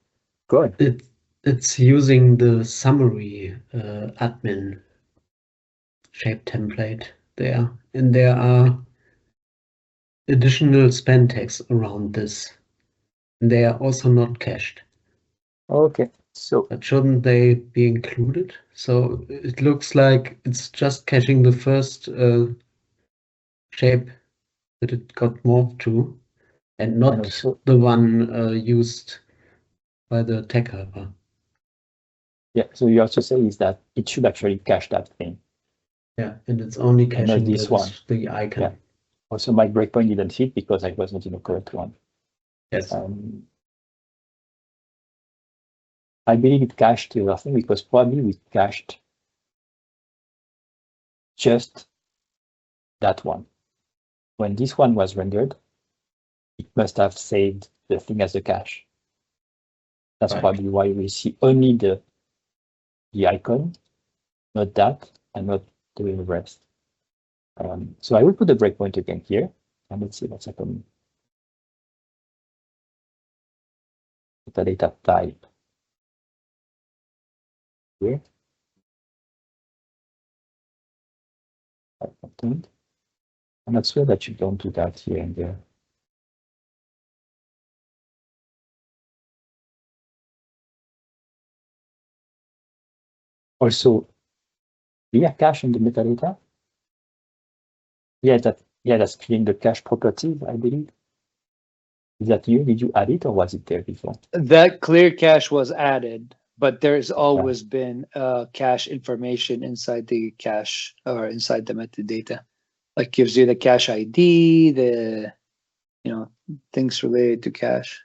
Go ahead. It's using the summary admin shape template there, and there are additional span tags around this. And they are also not cached. Okay, so But shouldn't they be included? So it looks like it's just caching the first shape that it got morphed to, and not also, the one used by the tag helper. yeah, so you also say is that it should actually cache that thing. Yeah, and it's only caching this one. the icon. Yeah. Also, my breakpoint didn't fit because I was not in the correct one. Yes. I believe it cached the other thing because probably we cached just that one. When this one was rendered, it must have saved the thing as a cache. That's probably why we see only the icon, not that, and not doing rest. So I will put the breakpoint again here, and let's see what's happening. Metadata type here. Type content. I'm not sure that you don't do that here and there. Also, clear cache in the metadata. Yeah, that's clearing the cache properties, I believe. Is that you? Did you add it, or was it there before? That clear cache was added, but there's always been cache information inside the cache or inside the metadata. Like gives you the cache ID, the things related to cache.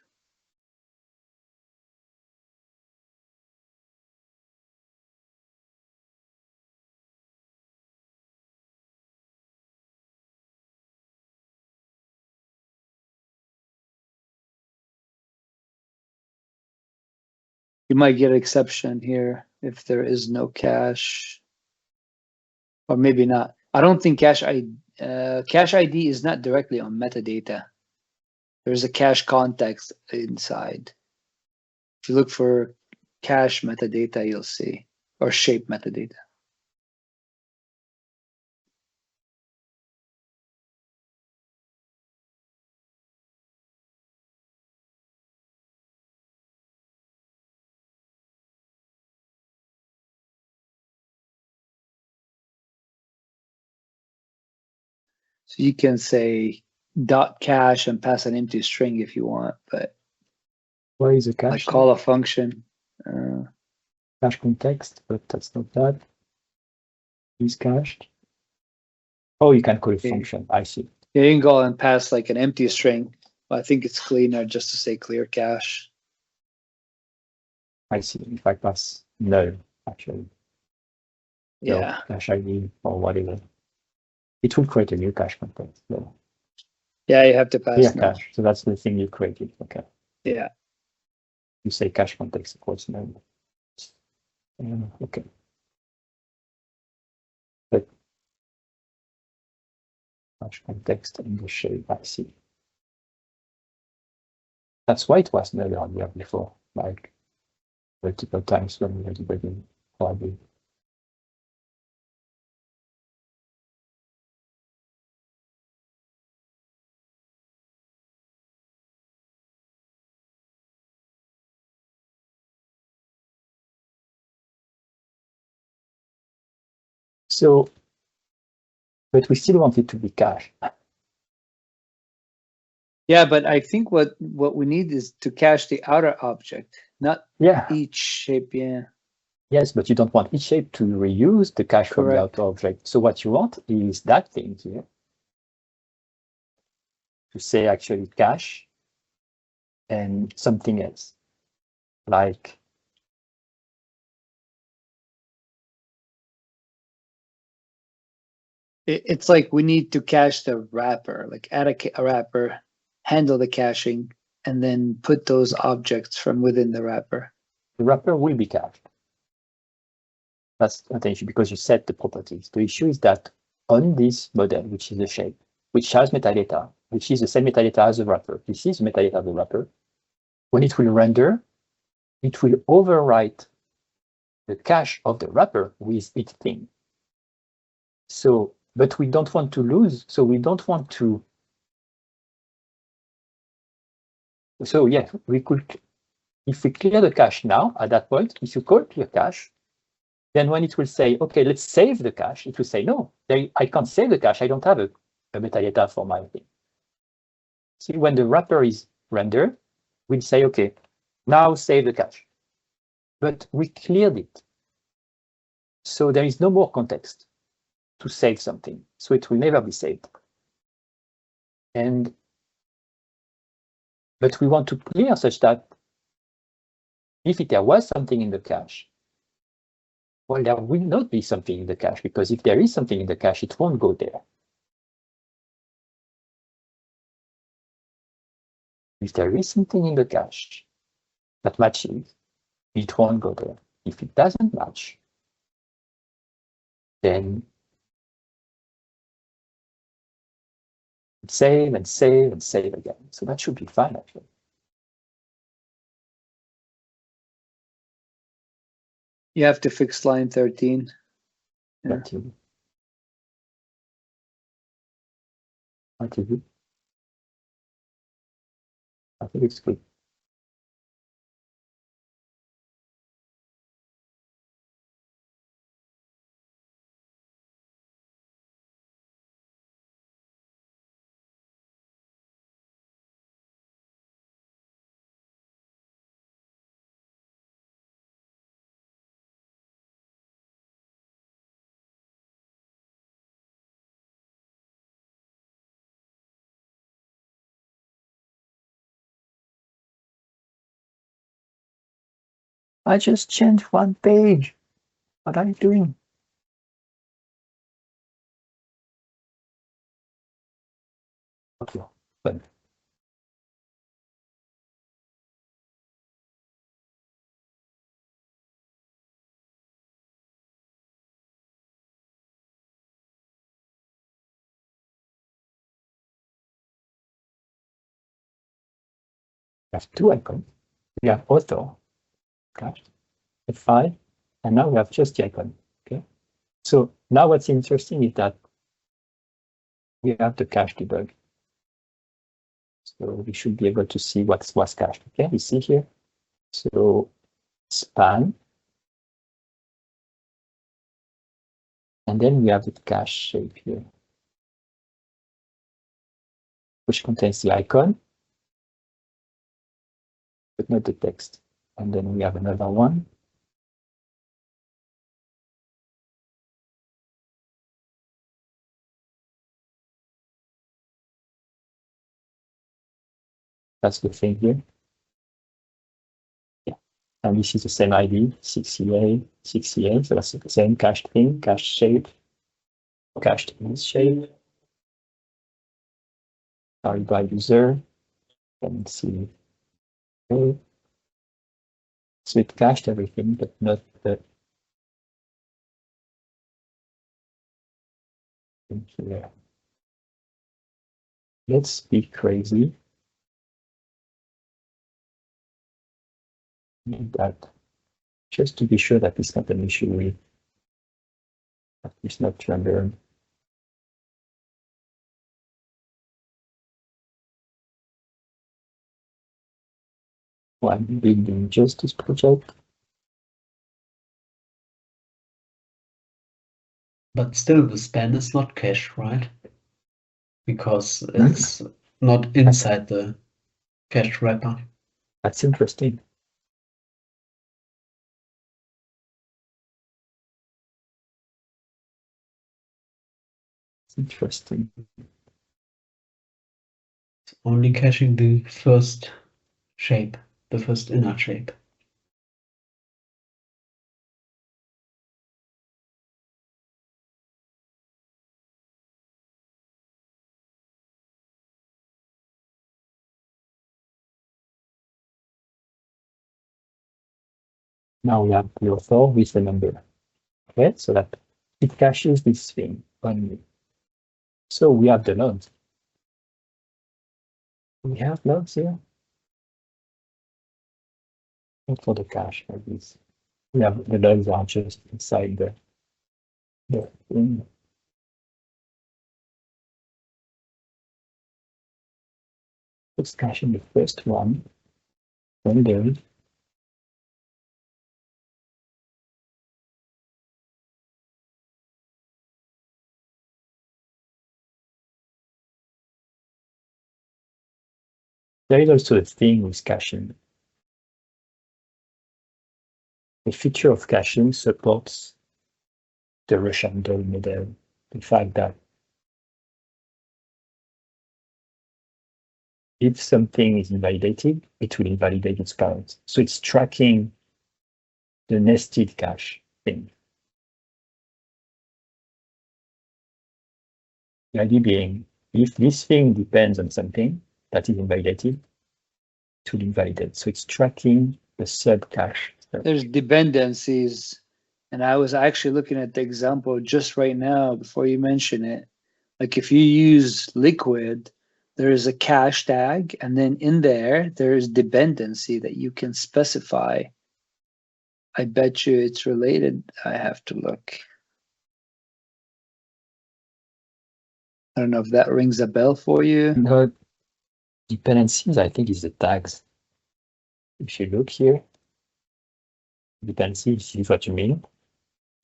You might get an exception here if there is no cache, or maybe not. I don't think cache ID is not directly on metadata. There's a cache context inside. If you look for cache metadata, you'll see, or shape metadata. So you can say dot cache and pass an empty string if you want, but Where is the cache? like call a function. Cache context, but that's not that. Is cached. Oh, you can call a function. I see. Yeah, you can go and pass like an empty string. But I think it's cleaner just to say clear cache. I see. If I pass null, actually. Yeah. No, cache ID or whatever. It will create a new cache context. No. Yeah, you have to pass Yeah, null. cache. So that's the thing you created. Okay. Yeah. You say cache context equals null. Okay. But cache context in the shape, I see. That's why it was null earlier before, like multiple times when we had debugging probably. So, but we still want it to be cached. Yeah, but I think what we need is to cache the outer object, not each shape. Yeah. Yes, but you don't want each shape to reuse the cache from the Correct. outer object. So what you want is that thing here to say actually cache and something else, like It's like we need to cache the wrapper, like add a wrapper, handle the caching, and then put those objects from within the wrapper. the wrapper will be cached. That's not an issue because you set the properties. The issue is that on this model, which is the shape, which has metadata, which is the same metadata as the wrapper, this is the metadata of the wrapper. When it will render, it will overwrite the cache of the wrapper with its thing. So, but we don't want to lose, so we don't want to. So yeah, we could, if we clear the cache now, at that point, if you call clear cache, then when it will say, okay, let's save the cache, it will say, no, I can't save the cache. I don't have a metadata for my thing. See, when the wrapper is rendered, we'll say, okay, now save the cache. But we cleared it. So there is no more context to save something. So it will never be saved. But we want to clear such that if there was something in the cache, well, there will not be something in the cache, because if there is something in the cache, it won't go there. If there is something in the cache that matches, it won't go there. If it doesn't match, then save and save and save again. So that should be fine, actually. You have to fix line 13. Yeah. What is it? I think it's good. I just changed one page. What are you doing? Okay, fine. We have two icons. We have author, cache, F5, and now we have just the icon. Okay. So now what's interesting is that we have the cache debug. So we should be able to see what was cached. Okay, we see here. So span. And then we have the cache shape here, which contains the icon, but not the text. And then we have another one. That's the thing here. Yeah. And this is the same ID, 6CA, 6CA. So that's the same cached thing, cached shape, cached in this shape. Sorry by user. And see. Okay. So it cached everything, but not the thing here. Let's be crazy. Need that just to be sure that it's not an issue with that it's not rendered. Well, I'm building just this project. But still, the span is not cached, right? Because it's not inside the cache wrapper. That's interesting. It's interesting. It's only caching the first shape, the first inner shape. Now we have the author with the number. Okay, so that it caches this thing only. So we have the nodes. We have nodes here. And for the cache like this. We have the nodes are just inside the thing. Let's cache in the first one. Then there. There is also a thing with caching. The feature of caching supports the Russian doll model. The fact that if something is invalidated, it will invalidate its parent. So it's tracking the nested cache thing. The idea being, if this thing depends on something that is invalidated, it will invalidate. So it's tracking the sub cache. There's dependencies, and I was actually looking at the example just right now before you mention it. Like if you use Liquid, there is a cache tag, and then in there is dependency that you can specify. I bet you it's related. I have to look. I don't know if that rings a bell for you. No, dependencies, I think, is the tags. If you look here, dependencies is what you mean.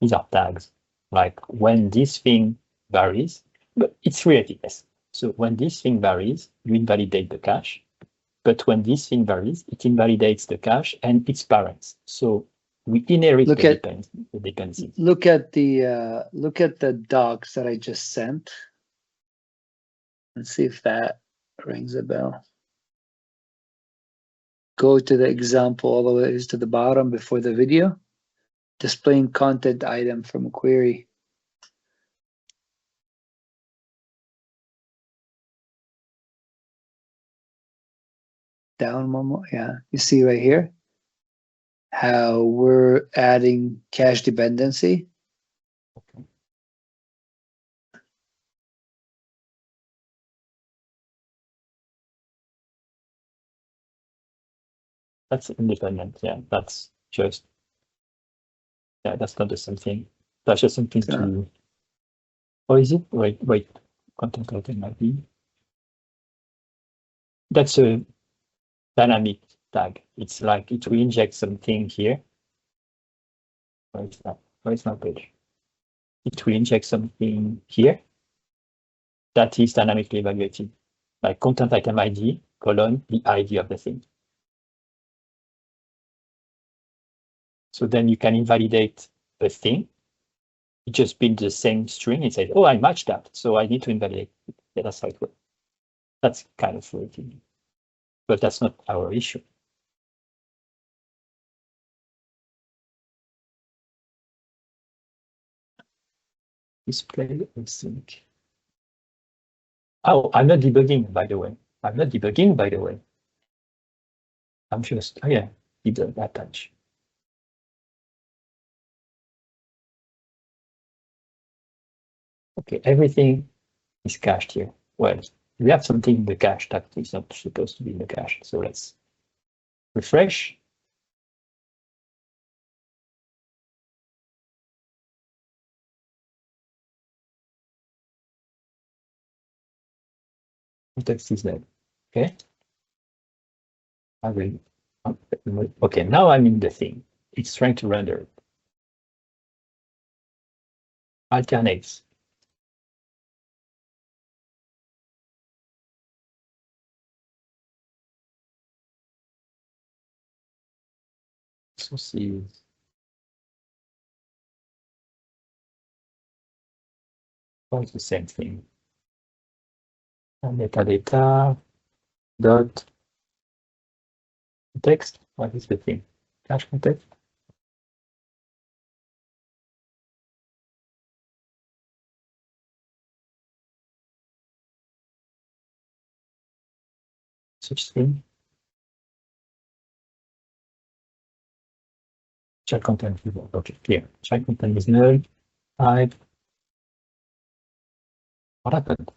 These are tags. Like when this thing varies, but it's relatively. So when this thing varies, you invalidate the cache. But when this thing varies, it invalidates the cache and its parents. So we inherit the dependency. Look at the docs that I just sent. Let's see if that rings a bell. Go to the example all the way to the bottom before the video. Displaying content item from a query. Down one more, yeah. You see right here how we're adding cache dependency. Okay. That's independent, yeah. That's just, yeah, that's not the same thing. That's just something to, or is it? Wait, content item might be. That's a dynamic tag. It's like it will inject something here. Where is that? Where is my page? It will inject something here that is dynamically evaluated, like content item ID colon the ID of the thing. So then you can invalidate the thing. It just builds the same string. It says, oh, I matched that, so I need to invalidate it. Yeah, that's how it works. That's kind of related, but that's not our issue. Display async. Oh, I'm not debugging, by the way. I'm not debugging, by the way. I'm just, oh yeah, did that touch. Okay, everything is cached here. Well, we have something in the cache that is not supposed to be in the cache. So let's refresh. Context is there. Okay. I will. Okay, now I'm in the thing. It's trying to render it. Alternates. So see. Oh, it's the same thing. And metadata dot text. What is the thing? Cache context. Such thing. Child content. Okay, clear. Child content is null. Type. What happened?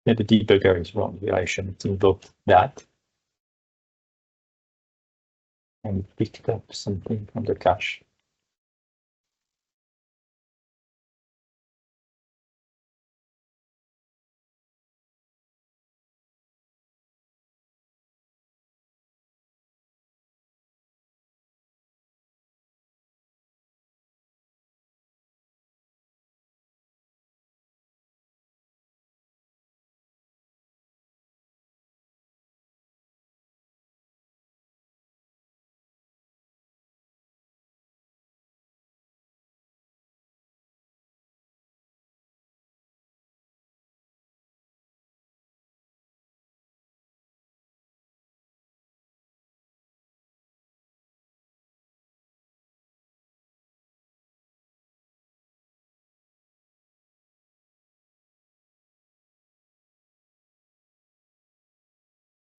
Yeah, the debugger is wrong. I shouldn't invoke that. And picked up something from the cache.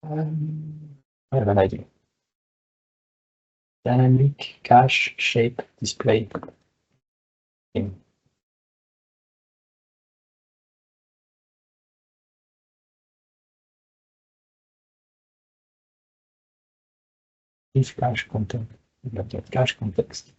I have an idea. Dynamic cache shape display thing. If cache content, get cache context.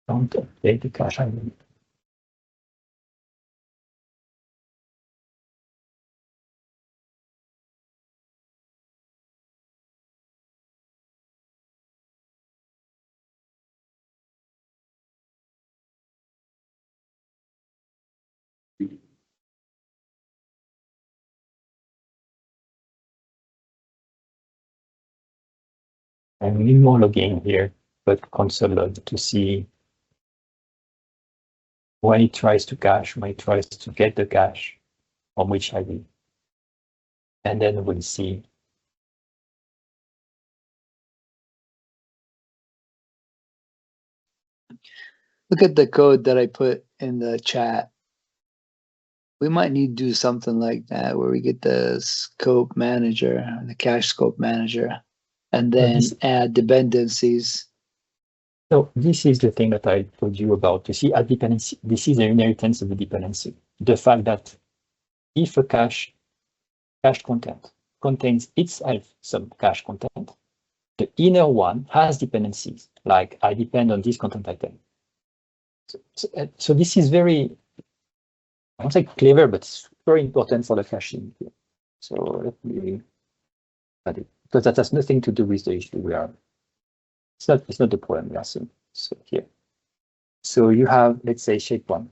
Don't update the cache ID. I need more logging here, but console log to see when it tries to cache, when it tries to get the cache, on which ID. And then we'll see. Look at the code that I put in the chat. We might need to do something like that where we get the scope manager, the cache scope manager, and then add dependencies. So this is the thing that I told you about. You see, a dependency, this is the inheritance of the dependency. The fact that if a cache content contains itself some cache content, the inner one has dependencies, like I depend on this content item. So this is very, I don't say clever, but it's very important for the caching. So let me add it, because that has nothing to do with the issue we are. It's not the problem we are seeing. So here. So you have, let's say, shape 1,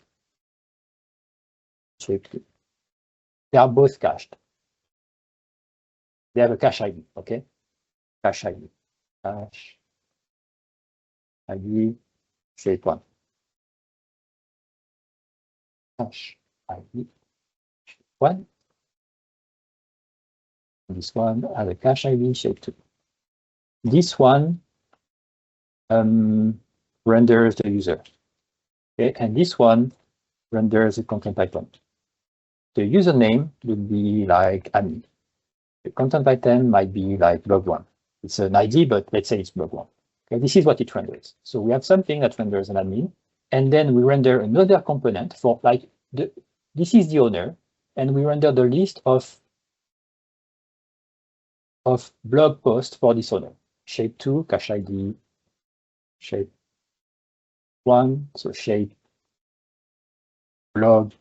shape 2. They are both cached. They have a cache ID, okay? Cache ID. Cache ID, shape 1. Cache ID, shape 1. This one has a cache ID, shape 2. This one renders the user. Okay, and this one renders a content item. The username would be like admin. The content item might be like blog1. It's an ID, but let's say it's blog1. Okay, this is what it renders. So we have something that renders an admin, and then we render another component for like this is the owner, and we render the list of blog posts for this owner. Shape2, cache ID, shape1, so shape blog1.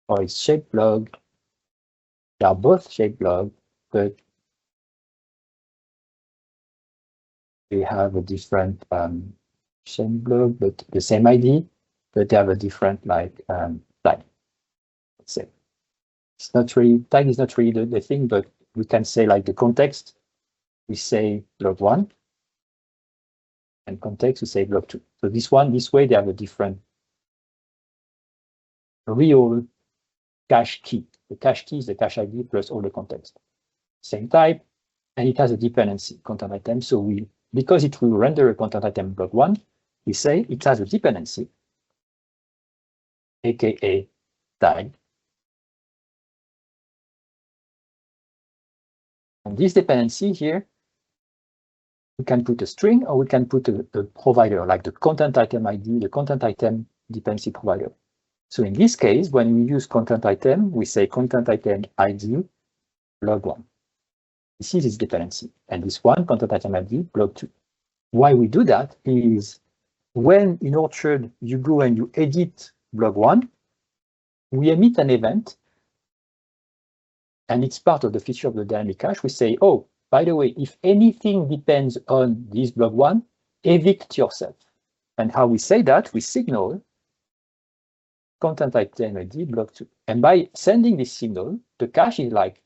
Or it's shape blog. They are both shape blog, but they have a different shape blog, but the same ID, but they have a different like tag. Let's say it's not really tag is not really the thing, but we can say like the context. We say blog1, and context we say blog2. So this way they have a different real cache key. The cache key is the cache ID plus all the context. Same type, and it has a dependency content item. So because it will render a content item blog1, we say it has a dependency, aka tag. And this dependency here, we can put a string or we can put a provider like the content item ID, the content item dependency provider. So in this case, when we use content item, we say content item ID blog1. This is its dependency. And this one, content item ID blog2. Why we do that is when in Orchard you go and you edit blog1, we emit an event, and it's part of the feature of the dynamic cache. We say, oh, by the way, if anything depends on this blog1, evict yourself. And how we say that, we signal content item ID blog2. And by sending this signal, the cache is like,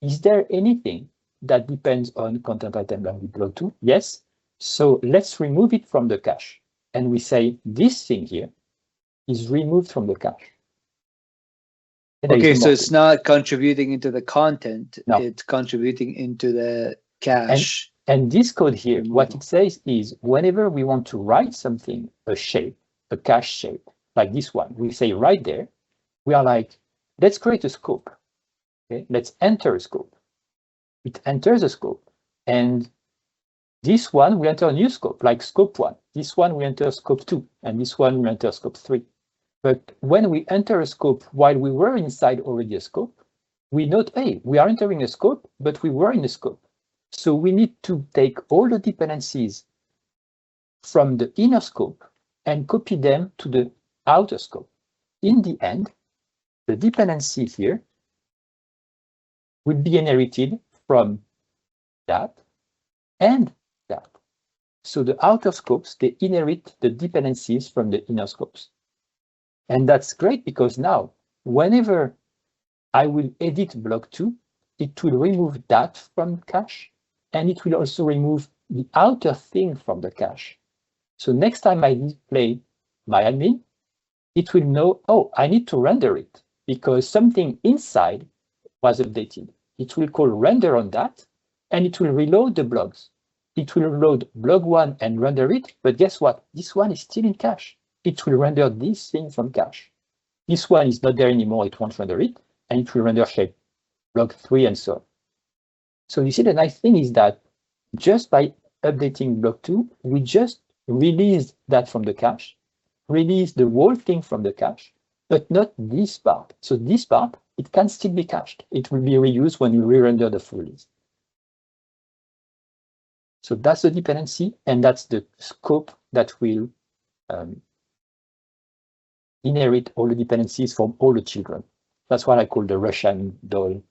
is there anything that depends on content item ID blog2? Yes. So let's remove it from the cache. And we say this thing here is removed from the cache. Okay, so it's not contributing into the content, no. It's contributing into the cache. And this code here, what it says is whenever we want to write something, a shape, a cache shape, like this one, we say right there, we are like, let's create a scope. Okay, let's enter a scope. It enters a scope. And this one, we enter a new scope, like scope 1. This one, we enter scope 2. And this one, we enter scope 3. But when we enter a scope while we were inside already a scope, we note, hey, we are entering a scope, but we were in a scope. So we need to take all the dependencies from the inner scope and copy them to the outer scope. In the end, the dependency here will be inherited from that and that. So the outer scopes, they inherit the dependencies from the inner scopes. And that's great because now, whenever I will edit blog2, it will remove that from cache, and it will also remove the outer thing from the cache. So next time I display my admin, it will know, oh, I need to render it because something inside was updated. It will call render on that, and it will reload the blogs. It will load blog1 and render it, but guess what? This one is still in cache. It will render this thing from cache. This one is not there anymore, it won't render it, and it will render shape blog3 and so on. So you see the nice thing is that just by updating blog2, we just release that from the cache, release the whole thing from the cache, but not this part. So this part, it can still be cached. It will be reused when you re-render the full list. So that's the dependency, and that's the scope that will inherit all the dependencies from all the children. That's what I call the Russian doll.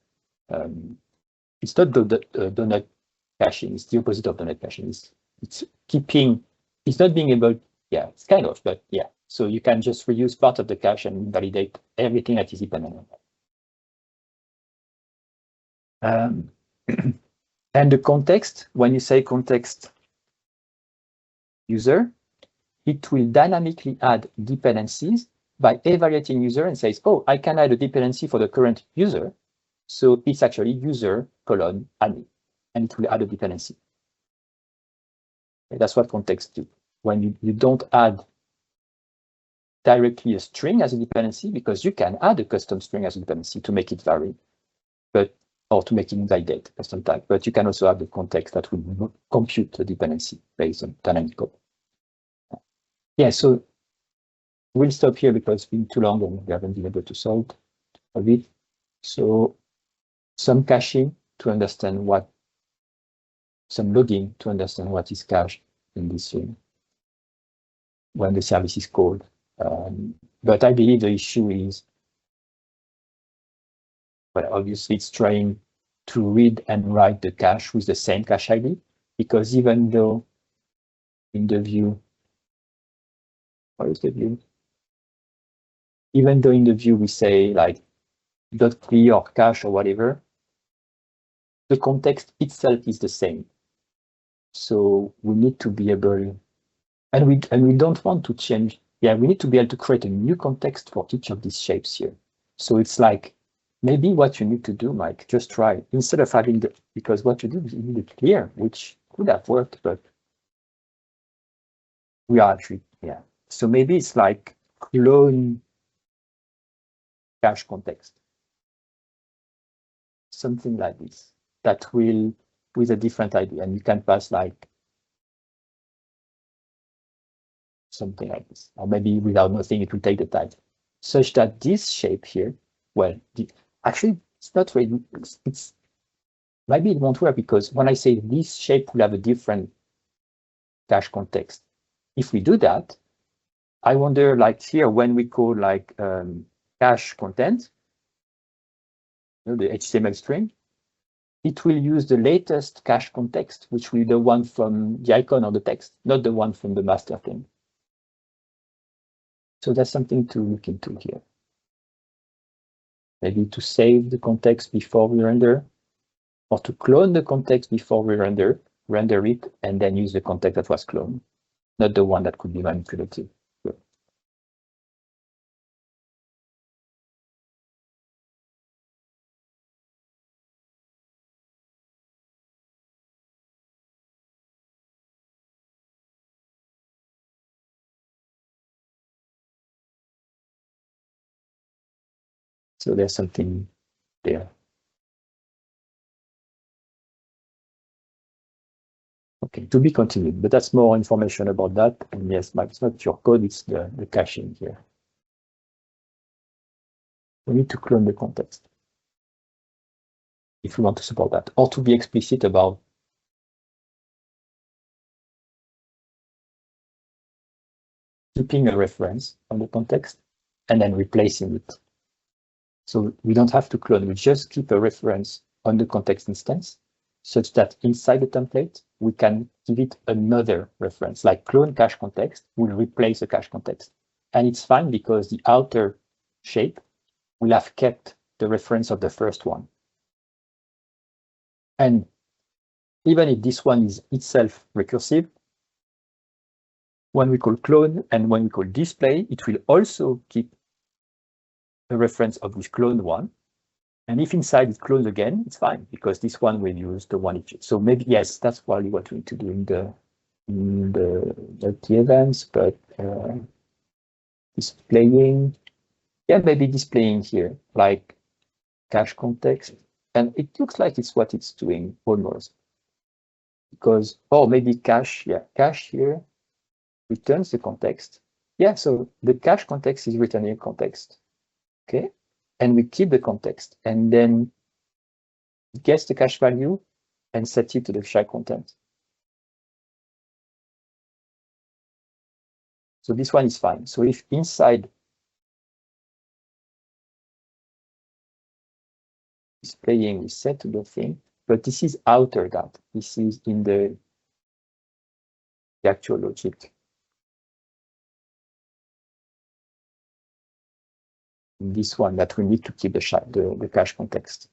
It's not the donut caching. It's the opposite of donut caching. It's keeping. It's not being able. Yeah, it's kind of, but yeah. So you can just reuse part of the cache and validate everything that is dependent on that. And the context, when you say context user, it will dynamically add dependencies by evaluating user and says, oh, I can add a dependency for the current user. So it's actually user : admin. and it will add a dependency. Okay, that's what context do. When you don't add directly a string as a dependency, because you can add a custom string as a dependency to make it vary, or to make it invalidate custom type, but you can also have the context that will compute the dependency based on dynamic code. Yeah, so we'll stop here because it's been too long and we haven't been able to solve a bit. So some caching to understand some logging to understand what is cached in this thing when the service is called. But I believe the issue is, well, obviously it's trying to read and write the cache with the same cache ID, because even though in the view, what is the view? Even though in the view we say like .clear or cache or whatever, the context itself is the same. So we need to be able, and we don't want to change. Yeah, we need to be able to create a new context for each of these shapes here. So it's like, maybe what you need to do, Mike, just try, instead of having the, because what you do is you need it clear, which could have worked, but we are actually, yeah. So maybe it's like clone cache context. Something like this, that will, with a different ID, and you can pass like something like this, or maybe without nothing, it will take the type, such that this shape here, well, actually, it's not really, it's maybe it won't work, because when I say this shape will have a different cache context, if we do that, I wonder, like here, when we call like cache content, you know, the HTML string, it will use the latest cache context, which will be the one from the icon or the text, not the one from the master thing. So that's something to look into here. Maybe to save the context before we render, or to clone the context before we render it, and then use the context that was cloned, not the one that could be manipulated. So there's something there. Okay, to be continued, but that's more information about that. And yes, but it's not your code, it's the caching here. We need to clone the context if we want to support that, or to be explicit about keeping a reference on the context and then replacing it. So we don't have to clone, we just keep a reference on the context instance, such that inside the template, we can give it another reference, like clone cache context will replace the cache context. And it's fine because the outer shape will have kept the reference of the first one. And even if this one is itself recursive, when we call clone and when we call display, it will also keep the reference of this cloned one. And if inside it clones again, it's fine, because this one will use the one it. So maybe, yes, that's probably what we need to do in the events, but displaying, yeah, maybe displaying here, like cache context. And it looks like it's what it's doing almost. Because, oh, maybe cache, yeah, cache here returns the context. Yeah, so the cache context is returning context. Okay, and we keep the context, and then it gets the cache value and sets it to the shell content. So this one is fine. So if inside displaying is set to the thing, but this is outer that. This is in the actual logic. In this one that we need to keep the cache context.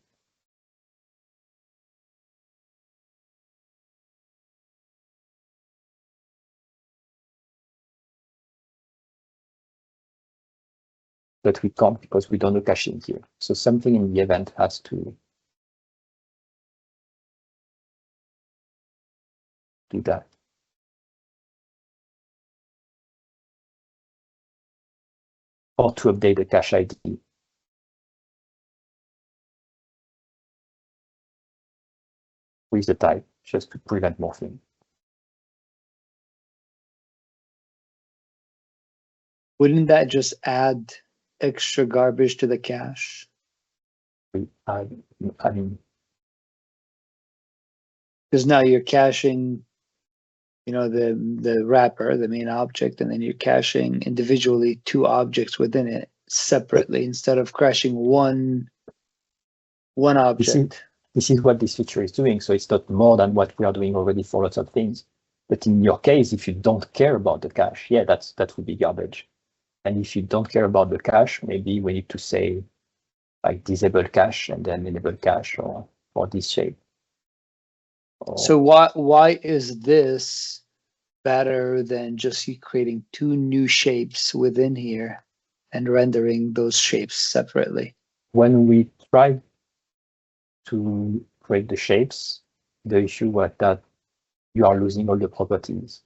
But we can't because we don't know caching here. So something in the event has to do that. Or to update the cache ID with the type, just to prevent morphing. Wouldn't that just add extra garbage to the cache? I mean, Because now you're caching, you know, the wrapper, the main object, and then you're caching individually 2 objects within it separately instead of crashing one object. This is what this feature is doing. So it's not more than what we are doing already for lots of things. But in your case, if you don't care about the cache, yeah, that would be garbage. And if you don't care about the cache, maybe we need to say like disable cache and then enable cache or this shape. So why is this better than just creating 2 new shapes within here and rendering those shapes separately? When we tried to create the shapes, the issue was that you are losing all the properties.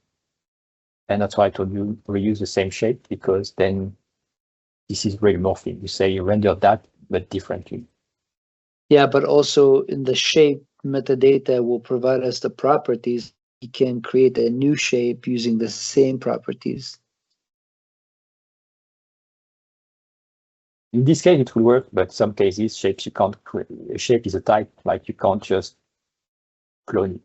And that's why I told you reuse the same shape, because then this is really morphing. You say you render that, but differently. Yeah, but also in the shape metadata will provide us the properties. We can create a new shape using the same properties. In this case, it will work, but some cases, shapes you can't create. A shape is a type, like you can't just clone it.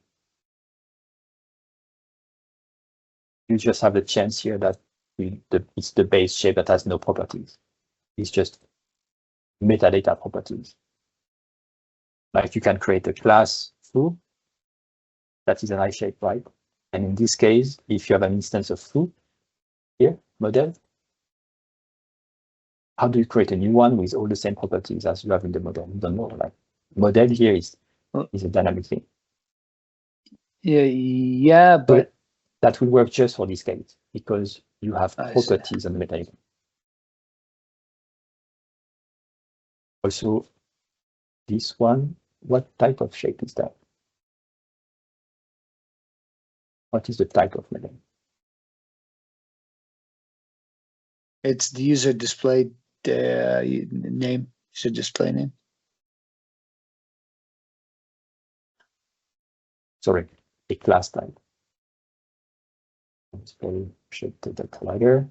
You just have the chance here that it's the base shape that has no properties. It's just metadata properties. Like you can create a class foo, that is an I shape, right? And in this case, if you have an instance of foo here, model, how do you create a new one with all the same properties as you have in the model? You don't know. Like model here is a dynamic thing. Yeah, but that will work just for this case because you have properties on the metadata. Also, this one, what type of shape is that? What is the type of model? it's the user display name, user display name. Sorry, a class type. Display shape data collider.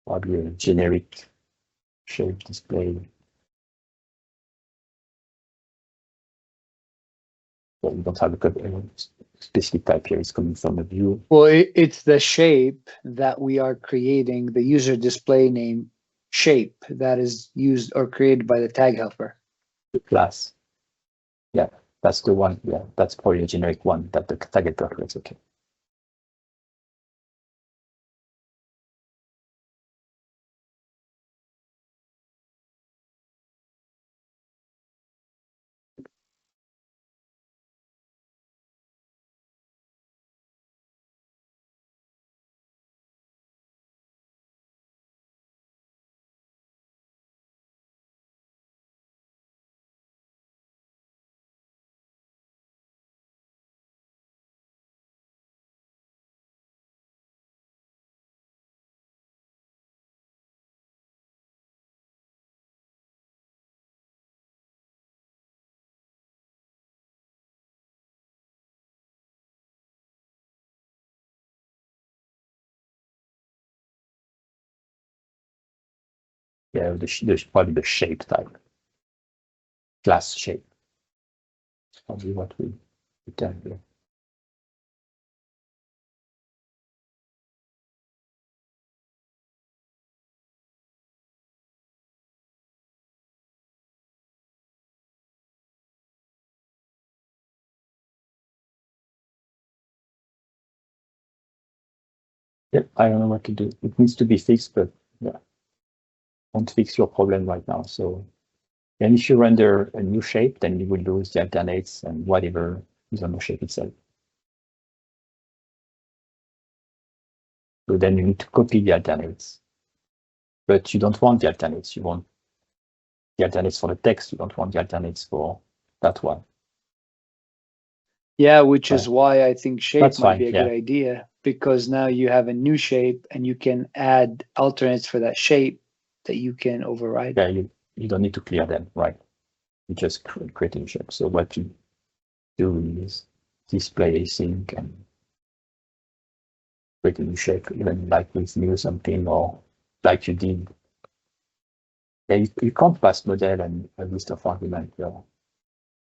Probably a generic shape display. Well, we don't have a specific type here. It's coming from a view. Well, it's the shape that we are creating, the user display name shape that is used or created by the tag helper. The class. Yeah, that's the one. Yeah, that's probably a generic one that the tag helper creates. Okay. Yeah, probably the shape type. Class shape. It's probably what we done here. Yep, I don't know what to do. It needs to be fixed, but yeah, won't fix your problem right now. So, and if you render a new shape, then you will lose the alternates and whatever is on the shape itself. So then you need to copy the alternates. But you don't want the alternates. You want the alternates for the text. You don't want the alternates for that one. Yeah, which Right. is why I think shape That's might fine, be a good idea, because now you have a new shape and you can add alternates for that shape that you can override. Yeah, you don't need to clear them, right? You just create a shape. So what you do is display async and create a new shape, even like with new something or like you did. Yeah, you can't pass model and a list of arguments.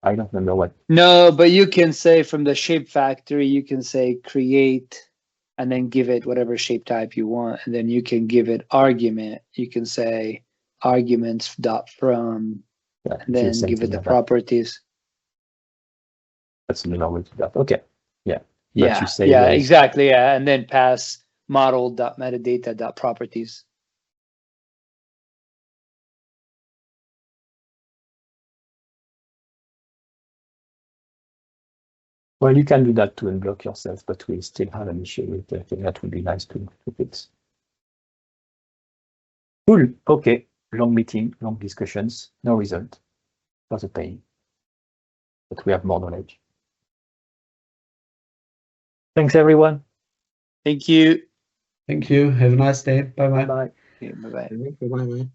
I don't remember what. No, but you can say from the shape factory, you can say create and then give it whatever shape type you want. And then you can give it argument. You can say arguments dot from, Yeah, and then give it the properties. That's another way to do that. Okay. Yeah. Yeah, But you say yeah, there's- exactly. Yeah. And then pass model dot metadata dot properties. Well, you can do that to unblock yourself, but we still have an issue with it. That would be nice to fix. Cool. Okay. Long meeting, long discussions, no result. Was a pain. But we have more knowledge. Thanks, everyone. Thank you. Thank you. Have a nice day. Bye bye. Bye. Okay, bye-bye. Bye bye.